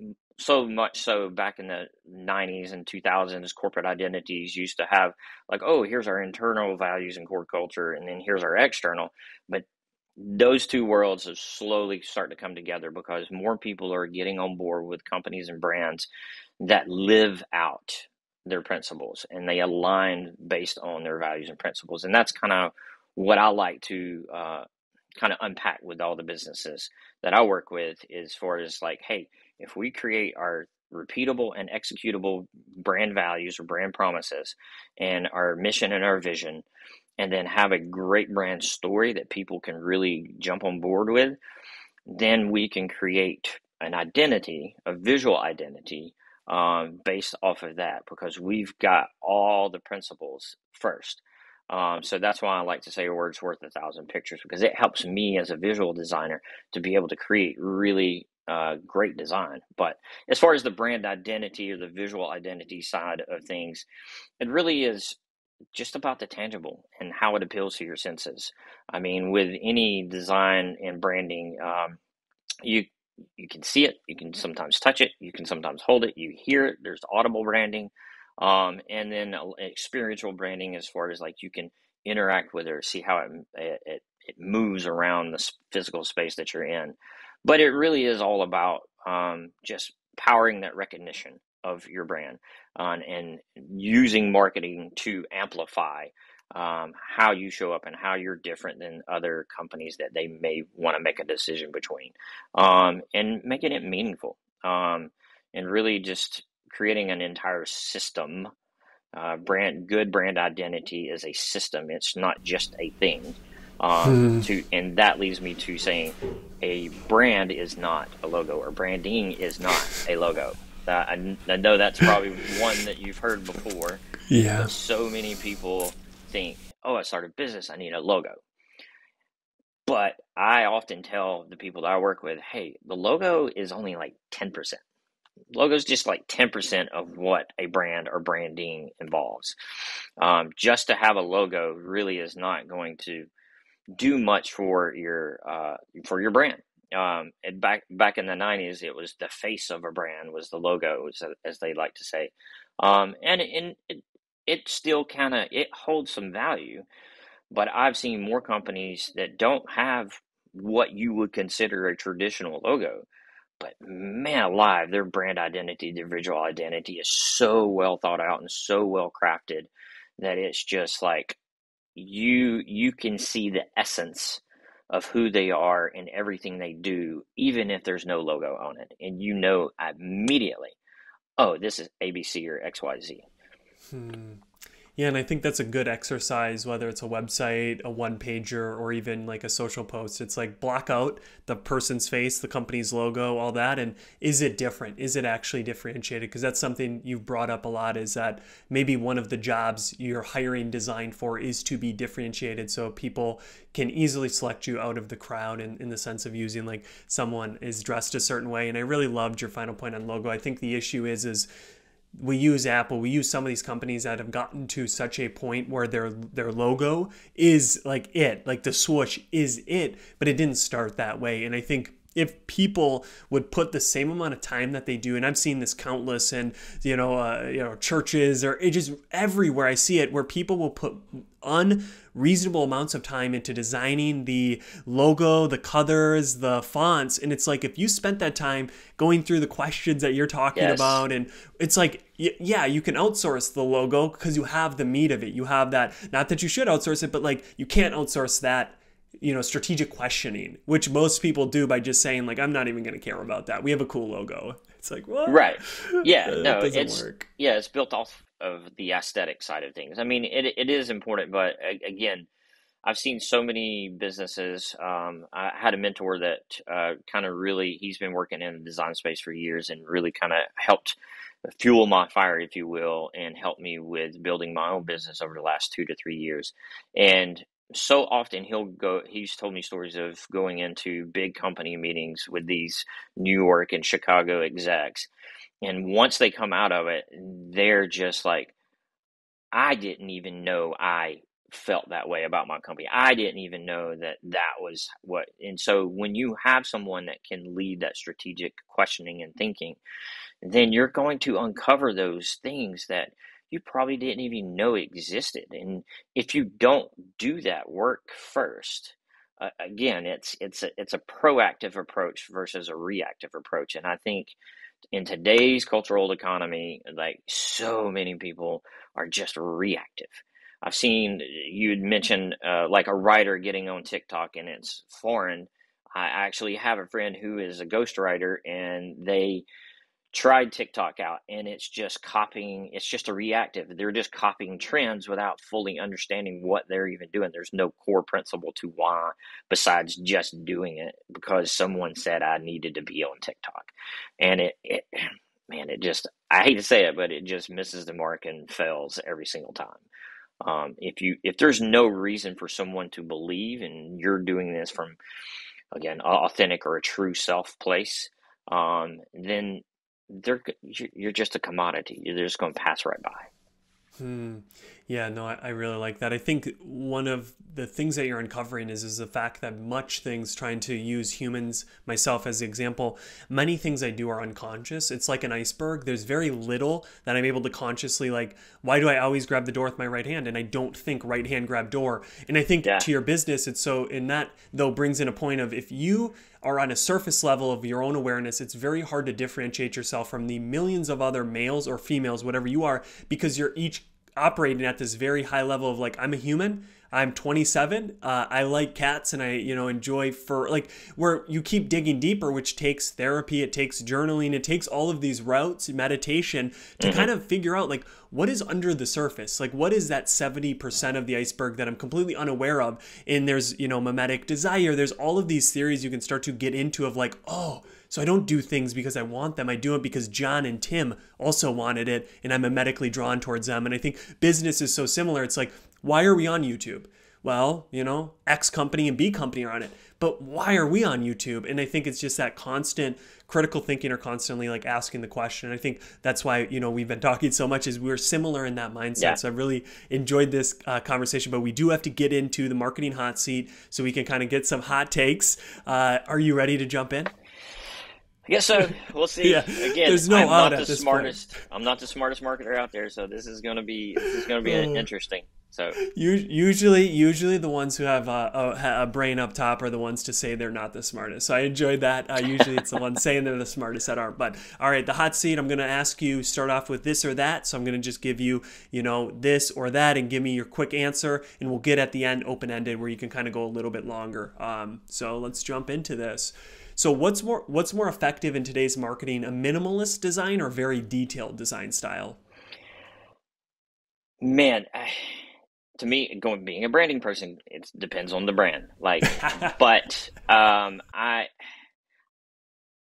Speaker 2: much so, back in the 90s and 2000s, corporate identities used to have like, oh, here's our internal values and core culture, and then here's our external. But those two worlds are slowly starting to come together because more people are getting on board with companies and brands that live out their principles and they align based on their values and principles. And that's kind of what I like to kind of unpack with all the businesses that I work with, as far as like, hey, if we create our repeatable and executable brand values or brand promises and our mission and our vision, and then have a great brand story that people can really jump on board with, then we can create an identity, a visual identity, based off of that, because we've got all the principles first. So that's why I like to say a word's worth a thousand pictures, because it helps me as a visual designer to be able to create really great design. But as far as the brand identity or the visual identity side of things, it really is just about the tangible and how it appeals to your senses. I mean, with any design and branding, you you can see it, you can sometimes touch it, you can sometimes hold it, you hear it. There's audible branding, and then experiential branding, as far as like you can interact with it or see how it moves around the physical space that you're in. But it really is all about just powering that recognition of your brand, and using marketing to amplify how you show up and how you're different than other companies that they may want to make a decision between, and making it meaningful, and really just creating an entire system. Good brand identity is a system. It's not just a thing. And that leads me to saying a brand is not a logo, or branding is not a logo. I know that's probably one that you've heard before.
Speaker 1: Yeah.
Speaker 2: But so many people think, oh, I started a business, I need a logo. But I often tell the people that I work with, hey, the logo is only like 10%. Logo is just like 10% of what a brand or branding involves. Just to have a logo really is not going to do much for your brand. And back in the 90s, it was the face of a brand was the logo, as they like to say. And it still kind of, it holds some value, but I've seen more companies that don't have what you would consider a traditional logo. But man alive, their brand identity, their visual identity is so well thought out and so well crafted that it's just like you can see the essence of who they are and everything they do, even if there's no logo on it. And you know immediately, oh, this is ABC or XYZ.
Speaker 1: Yeah, and I think that's a good exercise, whether it's a website, a one pager, or even like a social post. It's like block out the person's face, the company's logo, all that. And is it different? Is it actually differentiated? Because that's something you've brought up a lot, is that maybe one of the jobs you're hiring design for is to be differentiated, so people can easily select you out of the crowd, in the sense of using like someone is dressed a certain way. And I really loved your final point on logo. I think the issue is we use Apple, we use some of these companies that have gotten to such a point where their logo is like it, like the swoosh is it, but it didn't start that way. And I think if people would put the same amount of time that they do, and I've seen this countless, and churches, or it just everywhere I see it, where people will put unreasonable amounts of time into designing the logo, the colors, the fonts, and it's like if you spent that time going through the questions that you're talking about, and it's like, yeah, you can outsource the logo because you have the meat of it, you have that. Not that you should outsource it, but like you can't outsource that strategic questioning, which most people do by just saying like, I'm not even going to care about that. We have a cool logo. It's like, what?
Speaker 2: Right. Yeah. No,
Speaker 1: it doesn't work.
Speaker 2: Yeah, it's built off of the aesthetic side of things. I mean, it is important, but again, I've seen so many businesses. I had a mentor that kind of really, he's been working in the design space for years and really kind of helped fuel my fire, if you will, and help me with building my own business over the last 2 to 3 years. And so often he's told me stories of going into big company meetings with these New York and Chicago execs. And once they come out of it, they're just like, I didn't even know I felt that way about my company. I didn't even know that was what. And so when you have someone that can lead that strategic questioning and thinking, then you're going to uncover those things that you probably didn't even know existed. And if you don't do that work first, again, it's a proactive approach versus a reactive approach. And I think in today's cultural economy, like so many people are just reactive. I've seen you had mentioned like a writer getting on TikTok and it's foreign. I actually have a friend who is a ghostwriter, and they tried TikTok out, and it's just copying. It's just a reactive. They're just copying trends without fully understanding what they're even doing. There's no core principle to why, besides just doing it because someone said I needed to be on TikTok. And man, it just, I hate to say it, but it just misses the mark and fails every single time. If there's no reason for someone to believe, and you're doing this from, again, authentic or a true self place, then you're just a commodity. You're just going to pass right by.
Speaker 1: Yeah, no, I really like that. I think one of the things that you're uncovering is the fact that much things, trying to use humans, myself as the example, many things I do are unconscious. It's like an iceberg. There's very little that I'm able to consciously, like, why do I always grab the door with my right hand? And I don't think right hand grab door. And I think to your business, it's so, in that though brings in a point of, if you are on a surface level of your own awareness, it's very hard to differentiate yourself from the millions of other males or females, whatever you are, because you're each operating at this very high level of, like, I'm a human, I'm 27, I like cats, and I enjoy fur, like, where you keep digging deeper, which takes therapy, it takes journaling, it takes all of these routes, meditation, to kind of figure out, like, what is under the surface, like what is that 70% of the iceberg that I'm completely unaware of. And there's mimetic desire, there's all of these theories you can start to get into of, like, oh, so I don't do things because I want them. I do it because John and Tim also wanted it, and I'm mimetically drawn towards them. And I think business is so similar. It's like, why are we on YouTube? Well, X company and B company are on it. But why are we on YouTube? And I think it's just that constant critical thinking, or constantly, like, asking the question. And I think that's why, we've been talking so much, is we're similar in that mindset. Yeah. So I really enjoyed this conversation, but we do have to get into the marketing hot seat so we can kind of get some hot takes. Are you ready to jump in?
Speaker 2: I guess so. We'll see.
Speaker 1: Yeah,
Speaker 2: again,
Speaker 1: there's no
Speaker 2: I'm
Speaker 1: out
Speaker 2: not
Speaker 1: at
Speaker 2: the
Speaker 1: this
Speaker 2: smartest.
Speaker 1: point.
Speaker 2: I'm not the smartest marketer out there, so this is going to be interesting. So
Speaker 1: usually the ones who have a brain up top are the ones to say they're not the smartest. So I enjoyed that. Usually it's the ones saying they're the smartest that aren't. But all right, the hot seat. I'm going to ask you, start off with this or that. So I'm going to just give you this or that, and give me your quick answer, and we'll get at the end open ended where you can kind of go a little bit longer. So let's jump into this. So what's more effective in today's marketing, a minimalist design or very detailed design style?
Speaker 2: Man, to me, being a branding person, it depends on the brand. Like, but and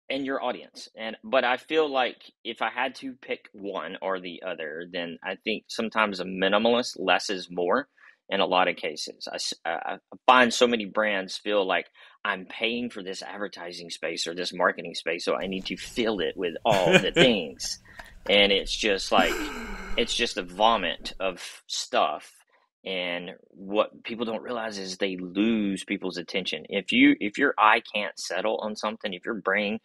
Speaker 2: your audience, but I feel like if I had to pick one or the other, then I think sometimes a minimalist, less is more. In a lot of cases, I find so many brands feel like I'm paying for this advertising space or this marketing space, so I need to fill it with all the things. And it's just like, it's just a vomit of stuff. And what people don't realize is they lose people's attention. If your eye can't settle on something, if your brain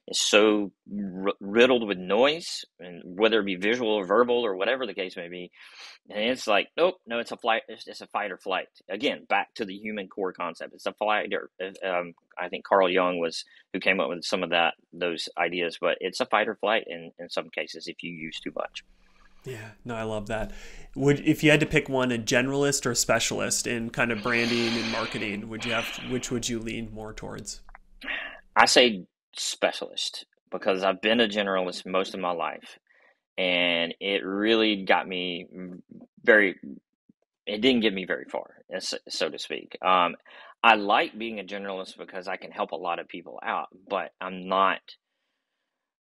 Speaker 2: is so riddled with noise, and whether it be visual or verbal or whatever the case may be, and it's like, nope, no, it's a fight or flight. Again, back to the human core concept. It's a fight or, I think Carl Jung was who came up with some of those ideas, but it's a fight or flight in some cases if you use too much.
Speaker 1: Yeah, no, I love that. If you had to pick one, a generalist or a specialist in kind of branding and marketing, which would you lean more towards?
Speaker 2: I say specialist, because I've been a generalist most of my life, and it really got me it didn't get me very far, so to speak. I like being a generalist because I can help a lot of people out, but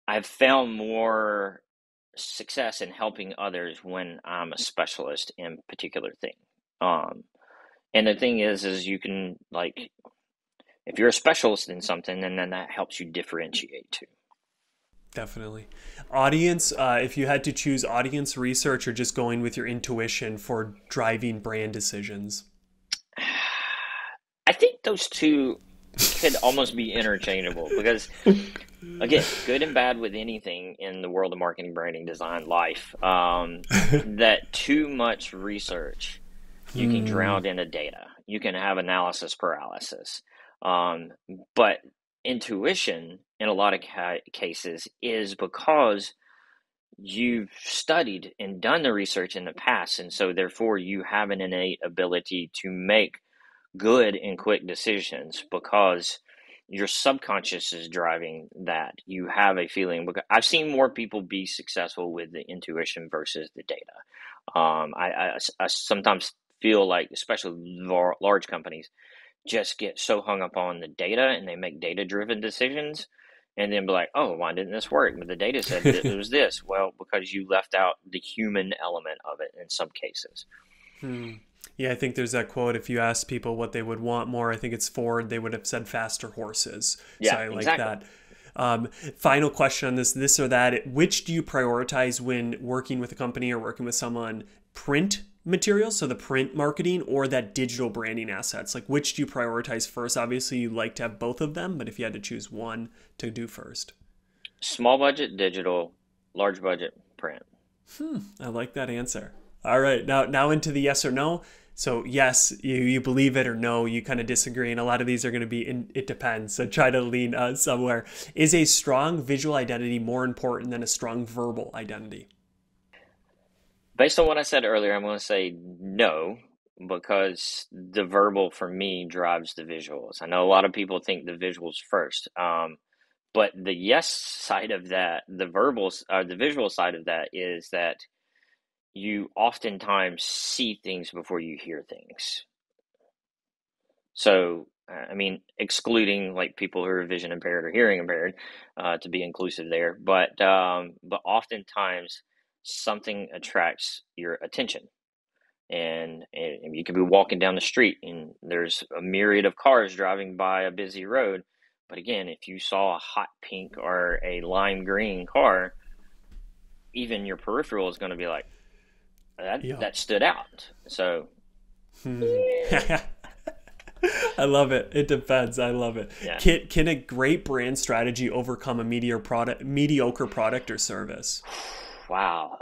Speaker 2: I've found more success in helping others when I'm a specialist in a particular thing. And the thing is you can, like, if you're a specialist in something, then that helps you differentiate too.
Speaker 1: Definitely. Audience, if you had to choose audience research or just going with your intuition for driving brand decisions?
Speaker 2: I think those two could almost be interchangeable, because, again, good and bad with anything in the world of marketing, branding, design, life, that too much research, you can drown in the data. You can have analysis paralysis. But intuition in a lot of cases is because you've studied and done the research in the past, and so therefore you have an innate ability to make good and quick decisions because your subconscious is driving that. You have a feeling. Because I've seen more people be successful with the intuition versus the data. I sometimes feel like, especially large companies, just get so hung up on the data and they make data-driven decisions and then be like, oh, why didn't this work? But the data said that it was this. Well, because you left out the human element of it in some cases.
Speaker 1: Yeah, I think there's that quote. If you ask people what they would want more, I think it's Ford, they would have said faster horses. So
Speaker 2: Yeah,
Speaker 1: I like
Speaker 2: exactly.
Speaker 1: that. Final question on this or that. Which do you prioritize when working with a company or working with someone? Print materials, so the print marketing, or that digital branding assets? Like, which do you prioritize first? Obviously, you like to have both of them, but if you had to choose one to do first.
Speaker 2: Small budget digital, large budget print.
Speaker 1: I like that answer. All right, now into the yes or no. So yes, you believe it, or no, you kind of disagree, and a lot of these are going to be it depends. So try to lean somewhere. Is a strong visual identity more important than a strong verbal identity?
Speaker 2: Based on what I said earlier, I'm going to say no, because the verbal for me drives the visuals. I know a lot of people think the visuals first, but the yes side of that, the visual side of that, is that you oftentimes see things before you hear things. So, I mean, excluding like people who are vision impaired or hearing impaired, to be inclusive there, but oftentimes something attracts your attention, and you could be walking down the street and there's a myriad of cars driving by a busy road, but again, if you saw a hot pink or a lime green car, even your peripheral is going to be like,
Speaker 1: Yeah.
Speaker 2: that stood out. So, yeah,
Speaker 1: I love it. It depends. I love it.
Speaker 2: yeah.
Speaker 1: Can a great brand strategy overcome a mediocre product or service?
Speaker 2: Wow.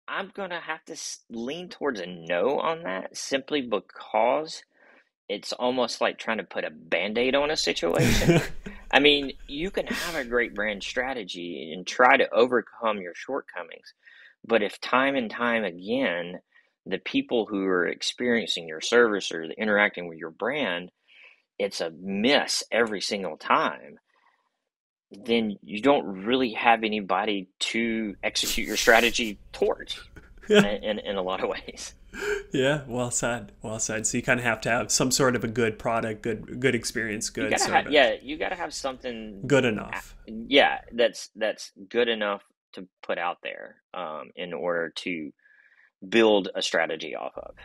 Speaker 2: I'm gonna have to lean towards a no on that, simply because it's almost like trying to put a band-aid on a situation. I mean, you can have a great brand strategy and try to overcome your shortcomings, but if time and time again, the people who are experiencing your service or interacting with your brand, it's a miss every single time, then you don't really have anybody to execute your strategy towards in a lot of ways.
Speaker 1: Yeah, well said. Well said. So you kind of have to have some sort of a good product, good experience,
Speaker 2: You
Speaker 1: good
Speaker 2: gotta have,
Speaker 1: service.
Speaker 2: yeah, you gotta have something,
Speaker 1: Good enough.
Speaker 2: yeah, that's good enough to put out there, in order to build a strategy off of.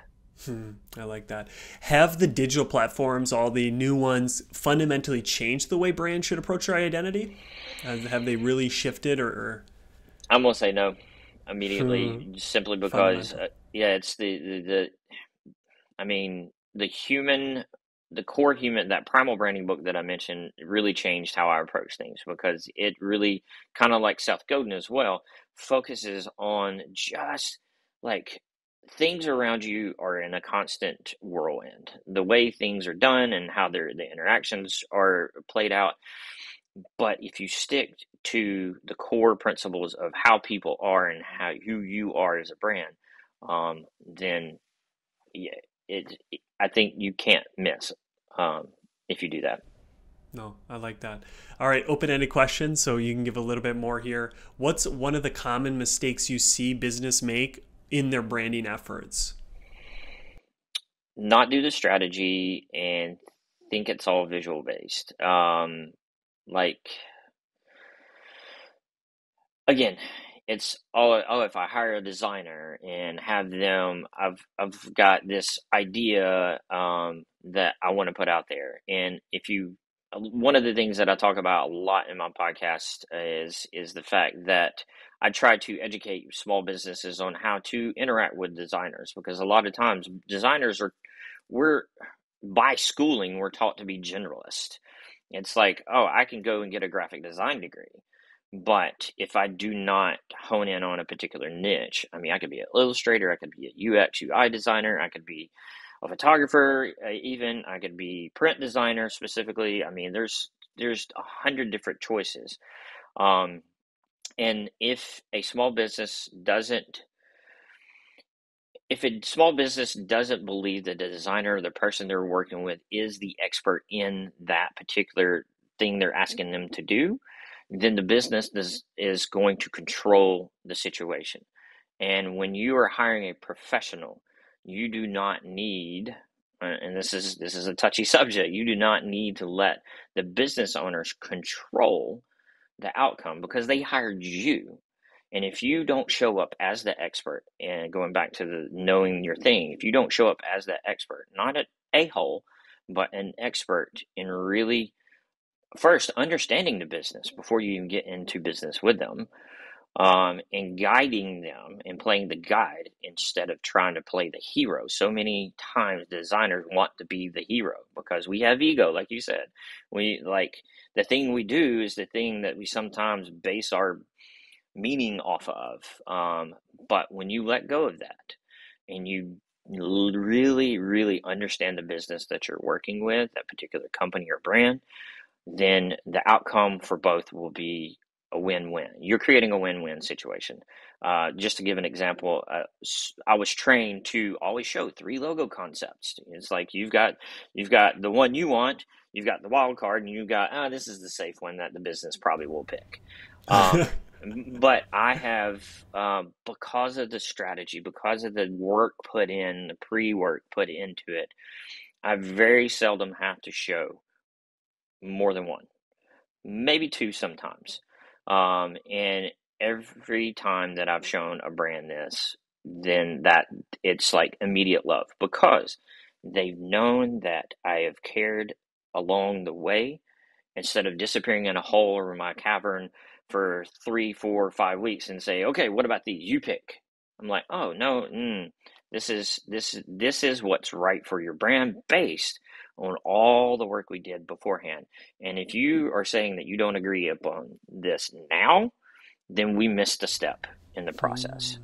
Speaker 1: I like that. Have the digital platforms, all the new ones, fundamentally changed the way brands should approach their identity? Have they really shifted or
Speaker 2: I'm gonna say no immediately, simply because,
Speaker 1: fundamental?
Speaker 2: yeah, it's I mean, the core human, that primal branding book that I mentioned really changed how I approach things, because it really, kind of like Seth Godin as well, focuses on just like things around you are in a constant whirlwind. The way things are done and how the interactions are played out. But if you stick to the core principles of how people are and who you are as a brand, then yeah, I think you can't miss, if you do that.
Speaker 1: No, I like that. All right, open-ended question, so you can give a little bit more here. What's one of the common mistakes you see business make in their branding efforts?
Speaker 2: Not do the strategy and think it's all visual based. Like, again, it's all, oh, if I hire a designer and have them, I've got this idea, that I want to put out there. And if you, one of the things that I talk about a lot in my podcast is the fact that I try to educate small businesses on how to interact with designers, because a lot of times designers are, we're, by schooling, we're taught to be generalist. It's like, oh, I can go and get a graphic design degree. But if I do not hone in on a particular niche, I mean, I could be an illustrator, I could be a UX, UI designer, I could be a photographer, even I could be print designer specifically. I mean, there's 100 different choices. Um, and if a small business doesn't believe that the designer or the person they're working with is the expert in that particular thing they're asking them to do, then the business is going to control the situation. And when you are hiring a professional, you do not need, and this is a touchy subject, you do not need to let the business owners control the outcome because they hired you. And if you don't show up as the expert, and going back to the knowing your thing, if you don't show up as the expert, not an a-hole, but an expert in really first understanding the business before you even get into business with them, and guiding them and playing the guide instead of trying to play the hero. So many times designers want to be the hero because we have ego, like you said. We like the thing we do is the thing that we sometimes base our meaning off of. But when you let go of that and you really, really understand the business that you're working with, that particular company or brand, then the outcome for both will be a win-win. You're creating a win-win situation. Just to give an example, I was trained to always show 3 logo concepts. It's like you've got the one you want, you've got the wild card, and you've got this is the safe one that the business probably will pick. But I have, because of the strategy, because of the work put in, the pre-work put into it, I very seldom have to show more than one, maybe 2 sometimes. And every time that I've shown a brand this, then that it's like immediate love because they've known that I have cared along the way instead of disappearing in a hole or my cavern for 3, 4, 5 weeks and say, okay, what about these? You pick. I'm like, oh no, this is what's right for your brand based on all the work we did beforehand. And if you are saying that you don't agree upon this now, then we missed a step in the process.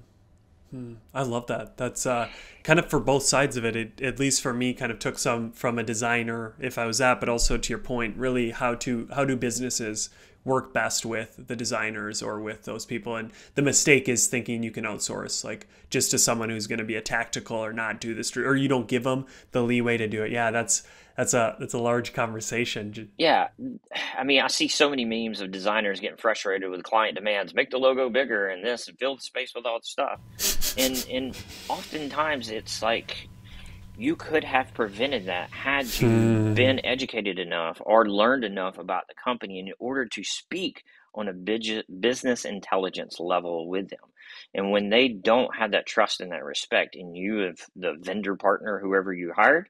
Speaker 1: I love that. That's kind of for both sides of it. It. At least for me, kind of took some from a designer, if I was that, but also to your point, really how do businesses work best with the designers or with those people? And the mistake is thinking you can outsource, like just to someone who's going to be a tactical or not do this, or you don't give them the leeway to do it. Yeah, that's a large conversation.
Speaker 2: Yeah, I mean, I see so many memes of designers getting frustrated with client demands, make the logo bigger and this, and fill the space with all the stuff. And oftentimes it's like you could have prevented that had you been educated enough or learned enough about the company in order to speak on a business intelligence level with them. And when they don't have that trust and that respect in you, of the vendor partner, whoever you hired,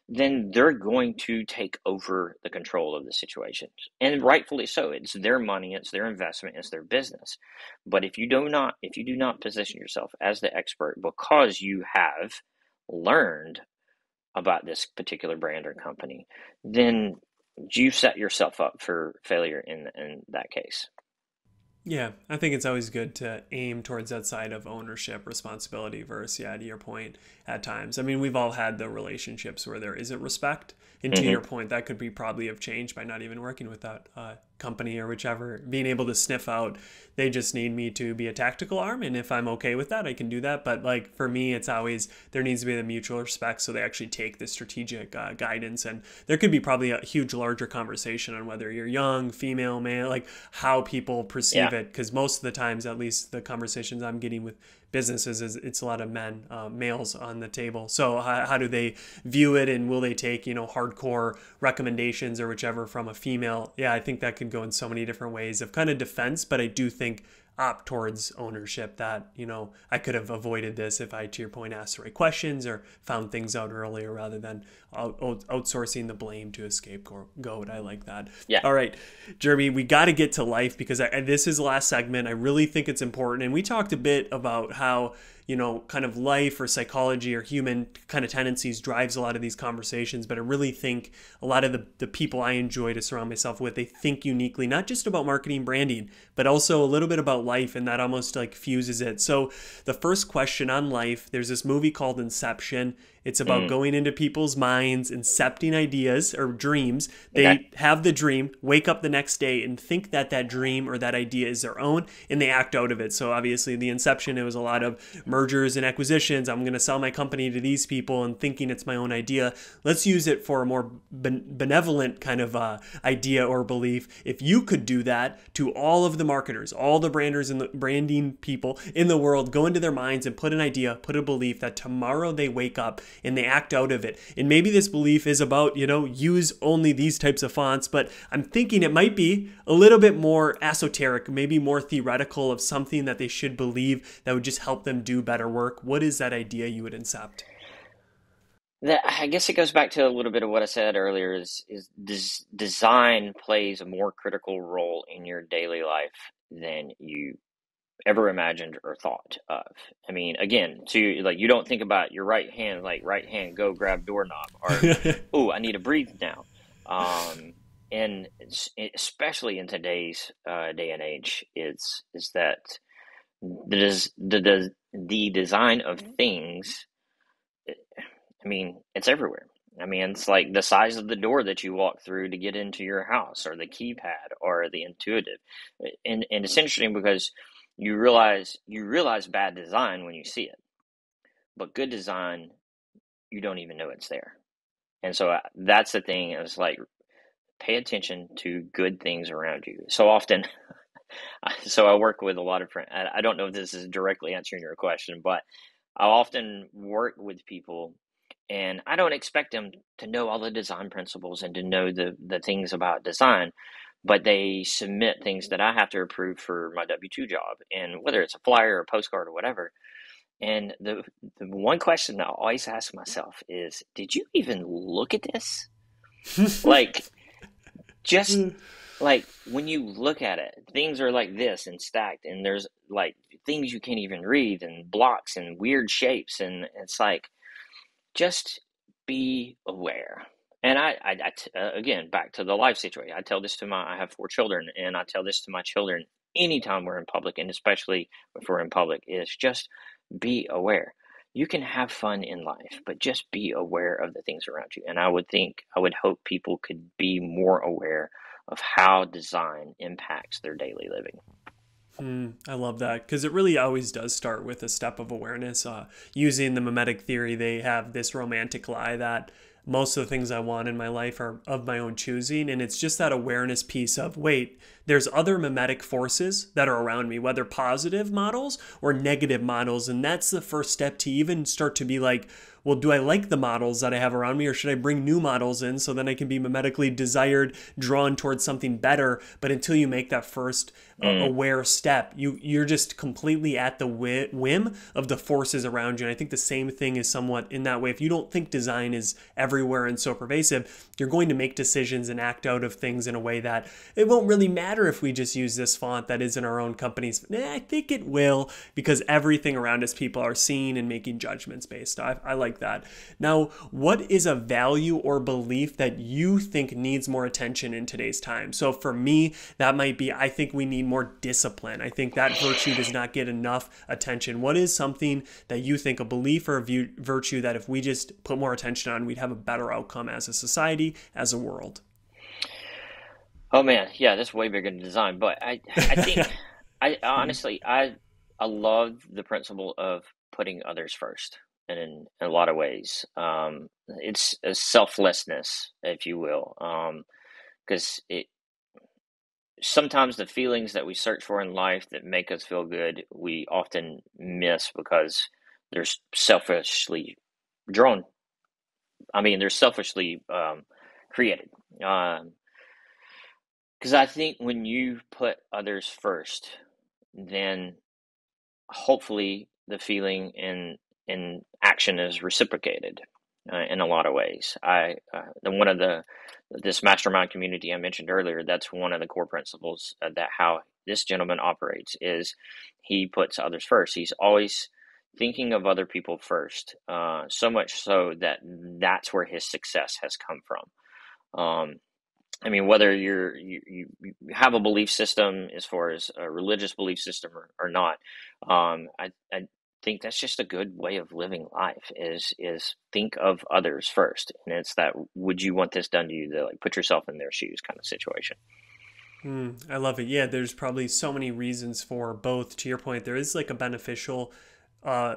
Speaker 2: then they're going to take over the control of the situation. And rightfully so. It's their money, it's their investment, it's their business. But if you do not position yourself as the expert because you have learned about this particular brand or company, then you set yourself up for failure in that case.
Speaker 1: Yeah, I think it's always good to aim towards that side of ownership, responsibility versus, yeah, to your point, at times. I mean, we've all had the relationships where there isn't respect. And to your point, that could be probably have changed by not even working with that company or whichever, being able to sniff out, they just need me to be a tactical arm. And if I'm okay with that, I can do that. But like for me, it's always, there needs to be the mutual respect. So they actually take the strategic guidance. And there could be probably a huge, larger conversation on whether you're young, female, male, like how people perceive it. Because most of the times, at least the conversations I'm getting with businesses, is it's a lot of men, males on the table. So how do they view it, and will they take, hardcore recommendations or whichever from a female? Yeah, I think that could go in so many different ways of kind of defense, but I do think opt towards ownership, that, I could have avoided this if I, to your point, asked the right questions or found things out earlier rather than outsourcing the blame to a scapegoat. I like that.
Speaker 2: Yeah.
Speaker 1: All right, Jeremy, we got to get to life because this is the last segment. I really think it's important. And we talked a bit about how, kind of life or psychology or human kind of tendencies drives a lot of these conversations. But I really think a lot of the people I enjoy to surround myself with, they think uniquely, not just about marketing, branding, but also a little bit about life. And that almost like fuses it. So the first question on life, there's this movie called Inception. It's about
Speaker 2: Mm,
Speaker 1: going into people's minds, incepting ideas or dreams.
Speaker 2: okay.
Speaker 1: They have the dream, wake up the next day and think that that dream or that idea is their own, and they act out of it. So obviously the inception, it was a lot of mergers and acquisitions. I'm going to sell my company to these people and thinking it's my own idea. Let's use it for a more benevolent kind of idea or belief. If you could do that to all of the marketers, all the branders and the branding people in the world, go into their minds and put an idea, put a belief that tomorrow they wake up and they act out of it. And maybe this belief is about, use only these types of fonts, but I'm thinking it might be a little bit more esoteric, maybe more theoretical of something that they should believe that would just help them do better work. What is that idea you would incept?
Speaker 2: That, I guess it goes back to a little bit of what I said earlier design plays a more critical role in your daily life than you ever imagined or thought of. I mean, again, to like you don't think about your right hand, like right hand, go grab doorknob, or oh, I need to breathe now. And especially in today's day and age, is that the design of things. I mean, it's everywhere. I mean, it's like the size of the door that you walk through to get into your house, or the keypad, or the intuitive. And it's interesting because you realize bad design when you see it, but good design, you don't even know it's there. And so that's the thing, is like, pay attention to good things around you. So often, so I work with a lot of friends. I don't know if this is directly answering your question, but I often work with people, and I don't expect them to know all the design principles and to know the things about design, but they submit things that I have to approve for my W-2 job, and whether it's a flyer or a postcard or whatever. And the one question I always ask myself is, did you even look at this? Like, just like when you look at it, things are like this and stacked, and there's like things you can't even read, and blocks and weird shapes, and it's like, just be aware. And again, back to the life situation. I have 4 children, and I tell this to my children anytime we're in public, and especially if we're in public, is just be aware. You can have fun in life, but just be aware of the things around you. And I would hope people could be more aware of how design impacts their daily living.
Speaker 1: I love that because it really always does start with a step of awareness. Using the mimetic theory, they have this romantic lie that most of the things I want in my life are of my own choosing. And it's just that awareness piece of, wait, there's other mimetic forces that are around me, whether positive models or negative models. And that's the first step to even start to be like, well, do I like the models that I have around me, or should I bring new models in so then I can be mimetically desired, drawn towards something better? But until you make that first
Speaker 2: Mm,
Speaker 1: aware step, you're just completely at the whim of the forces around you. And I think the same thing is somewhat in that way. If you don't think design is everywhere and so pervasive, you're going to make decisions and act out of things in a way that it won't really matter if we just use this font that is in our own companies. I think it will, because everything around us, people are seeing and making judgments based. I like that. Now, what is a value or belief that you think needs more attention in today's time? So for me, that might be, I think we need more discipline. I think that virtue does not get enough attention. What is something that you think, a belief or a virtue that if we just put more attention on, we'd have a better outcome as a society, as a world?
Speaker 2: oh man, yeah, that's way bigger than design. But I think I honestly I love the principle of putting others first, and in a lot of ways, it's a selflessness, if you will, because it sometimes the feelings that we search for in life that make us feel good, we often miss because they're selfishly drawn. I mean, they're selfishly created. Because I think when you put others first, then hopefully the feeling and action is reciprocated in a lot of ways. One of the this mastermind community I mentioned earlier, that's one of the core principles that how this gentleman operates is he puts others first. He's always thinking of other people first, so much so that that's where his success has come from. I mean, whether you have a belief system as far as a religious belief system or not, I think that's just a good way of living life is think of others first. And it's that, would you want this done to you, to like put yourself in their shoes kind of situation.
Speaker 1: I love it. Yeah, there's probably so many reasons for both. To your point, there is like a beneficial, uh,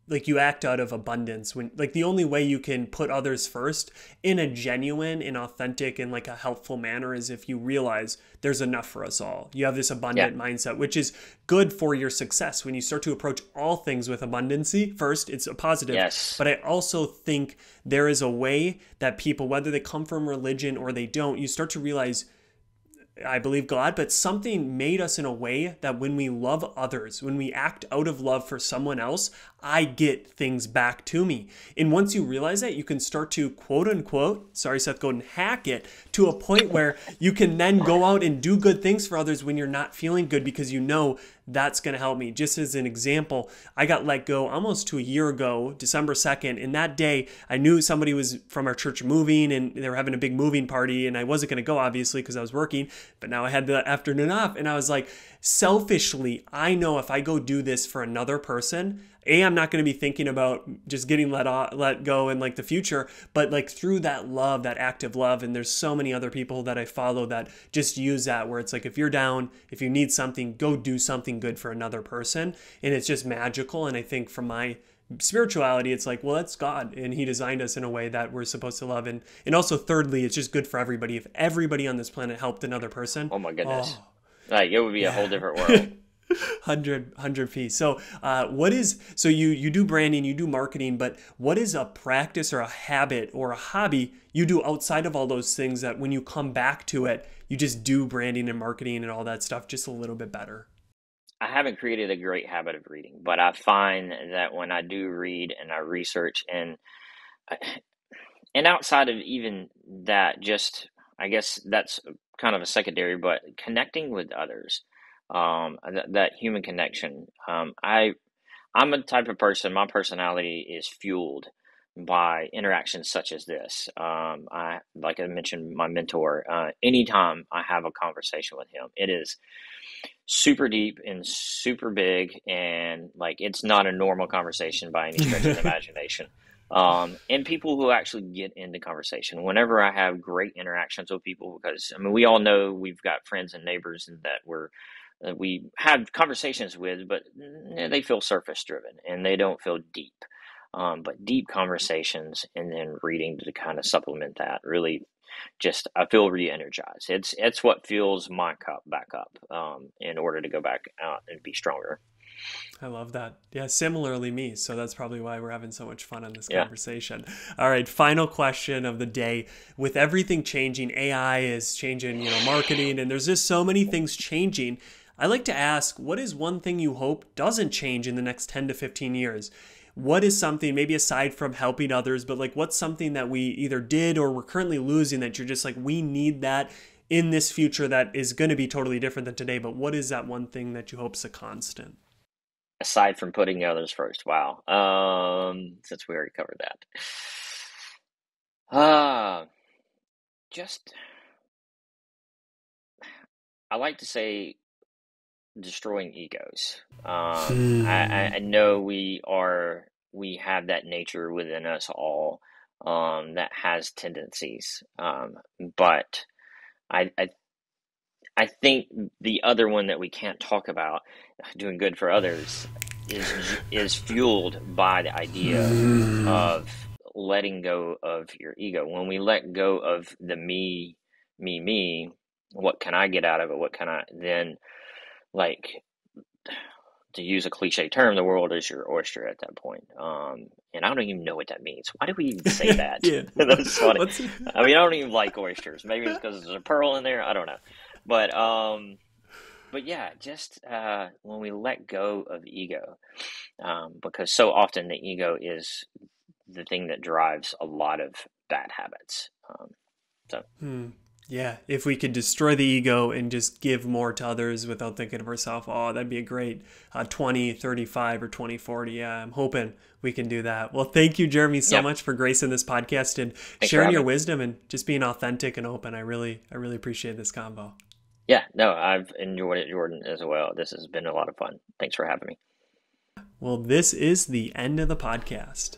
Speaker 1: like you act out of abundance when like the only way you can put others first in a genuine and authentic and like a helpful manner is if you realize there's enough for us all. You have this
Speaker 2: Yeah.
Speaker 1: abundant mindset, which is good for your success. When you start to approach all things with abundancy first, it's a positive.
Speaker 2: Yes.
Speaker 1: But I also think there is a way that people, whether they come from religion or they don't, you start to realize I believe God, but something made us in a way that when we love others, when we act out of love for someone else, I get things back to me. And once you realize that, you can start to quote unquote, sorry, Seth Godin, hack it to a point where you can then go out and do good things for others when you're not feeling good because you know that's going to help me. Just as an example, I got let go almost to a year ago, December 2nd. And that day, I knew somebody was from our church moving and they were having a big moving party. And I wasn't going to go, obviously, because I was working. But now I had the afternoon off. And I was like, selfishly, I know if I go do this for another person, I'm not going to be thinking about just getting let go in like the future, but like through that love, that active love. And there's so many other people that I follow that just use that where it's like, if you're down, if you need something, go do something good for another person. And it's just magical. And I think from my spirituality, it's like, well, that's God. And he designed us in a way that we're supposed to love. And also thirdly, it's just good for everybody. If everybody on this planet helped another person,
Speaker 2: Oh my goodness.
Speaker 1: oh,
Speaker 2: Like it would be a
Speaker 1: yeah.
Speaker 2: whole different world.
Speaker 1: 100 feet. So so you do branding, you do marketing, but what is a practice or a habit or a hobby you do outside of all those things that when you come back to it, you just do branding and marketing and all that stuff just a little bit better?
Speaker 2: I haven't created a great habit of reading, but I find that when I do read and I research and outside of even that, just I guess that's kind of a secondary, but connecting with others, that human connection. I'm a type of person. My personality is fueled by interactions such as this. I like I mentioned my mentor. Anytime I have a conversation with him, it is super deep and super big, and like it's not a normal conversation by any stretch of the imagination. And people who actually get into conversation. Whenever I have great interactions with people, because I mean, we all know we've got friends and neighbors and we have conversations with, but they feel surface driven and they don't feel deep. But deep conversations and then reading to kind of supplement that really just I feel re-energized. It's what fuels my cup back up in order to go back out and be stronger.
Speaker 1: I love that. Yeah, similarly me. So that's probably why we're having so much fun on this
Speaker 2: Yeah.
Speaker 1: conversation. All right, final question of the day. With everything changing, AI is changing, marketing, and there's just so many things changing. I like to ask, what is one thing you hope doesn't change in the next 10 to 15 years? What is something, maybe aside from helping others, but like what's something that we either did or we're currently losing that you're just like, we need that in this future that is going to be totally different than today, but what is that one thing that you hope is a constant?
Speaker 2: Aside from putting others first, wow. Since we already covered that, uh, just I like to say destroying egos. I know we have that nature within us all that has tendencies, but I, I I think the other one that we can't talk about, doing good for others, is fueled by the idea of letting go of your ego. When we let go of the me, what can I get out of it? What can I then, like, to use a cliche term, the world is your oyster at that point. And I don't even know what that means. Why do we even say that?
Speaker 1: Yeah.
Speaker 2: That's funny.
Speaker 1: What's
Speaker 2: I mean, I don't even like oysters. Maybe it's because there's a pearl in there. I don't know. But yeah, just when we let go of ego, because so often the ego is the thing that drives a lot of bad habits. So
Speaker 1: Yeah, if we could destroy the ego and just give more to others without thinking of ourselves, oh, that'd be a great 2035 or 2040. Yeah, I'm hoping we can do that. Well, thank you, Jeremy, so
Speaker 2: yeah,
Speaker 1: much for gracing this podcast and
Speaker 2: thanks for
Speaker 1: sharing
Speaker 2: having
Speaker 1: your
Speaker 2: me.
Speaker 1: wisdom and just being authentic and open. I really appreciate this convo.
Speaker 2: Yeah, no, I've enjoyed it, Jordan, as well. This has been a lot of fun. Thanks for having me.
Speaker 1: Well, this is the end of the podcast.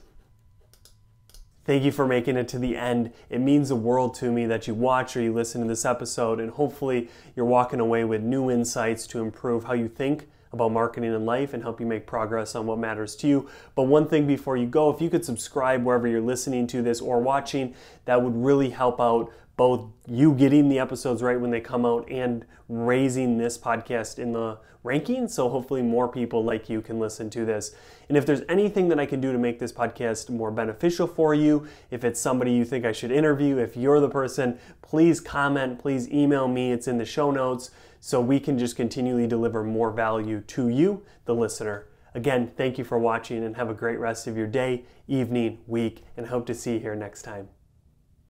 Speaker 1: Thank you for making it to the end. It means the world to me that you watch or you listen to this episode, and hopefully you're walking away with new insights to improve how you think about marketing in life and help you make progress on what matters to you. But one thing before you go, if you could subscribe wherever you're listening to this or watching, that would really help out both you getting the episodes right when they come out and raising this podcast in the rankings. So hopefully more people like you can listen to this. And if there's anything that I can do to make this podcast more beneficial for you, if it's somebody you think I should interview, if you're the person, please comment, please email me. It's in the show notes so we can just continually deliver more value to you, the listener. Again, thank you for watching and have a great rest of your day, evening, week, and hope to see you here next time.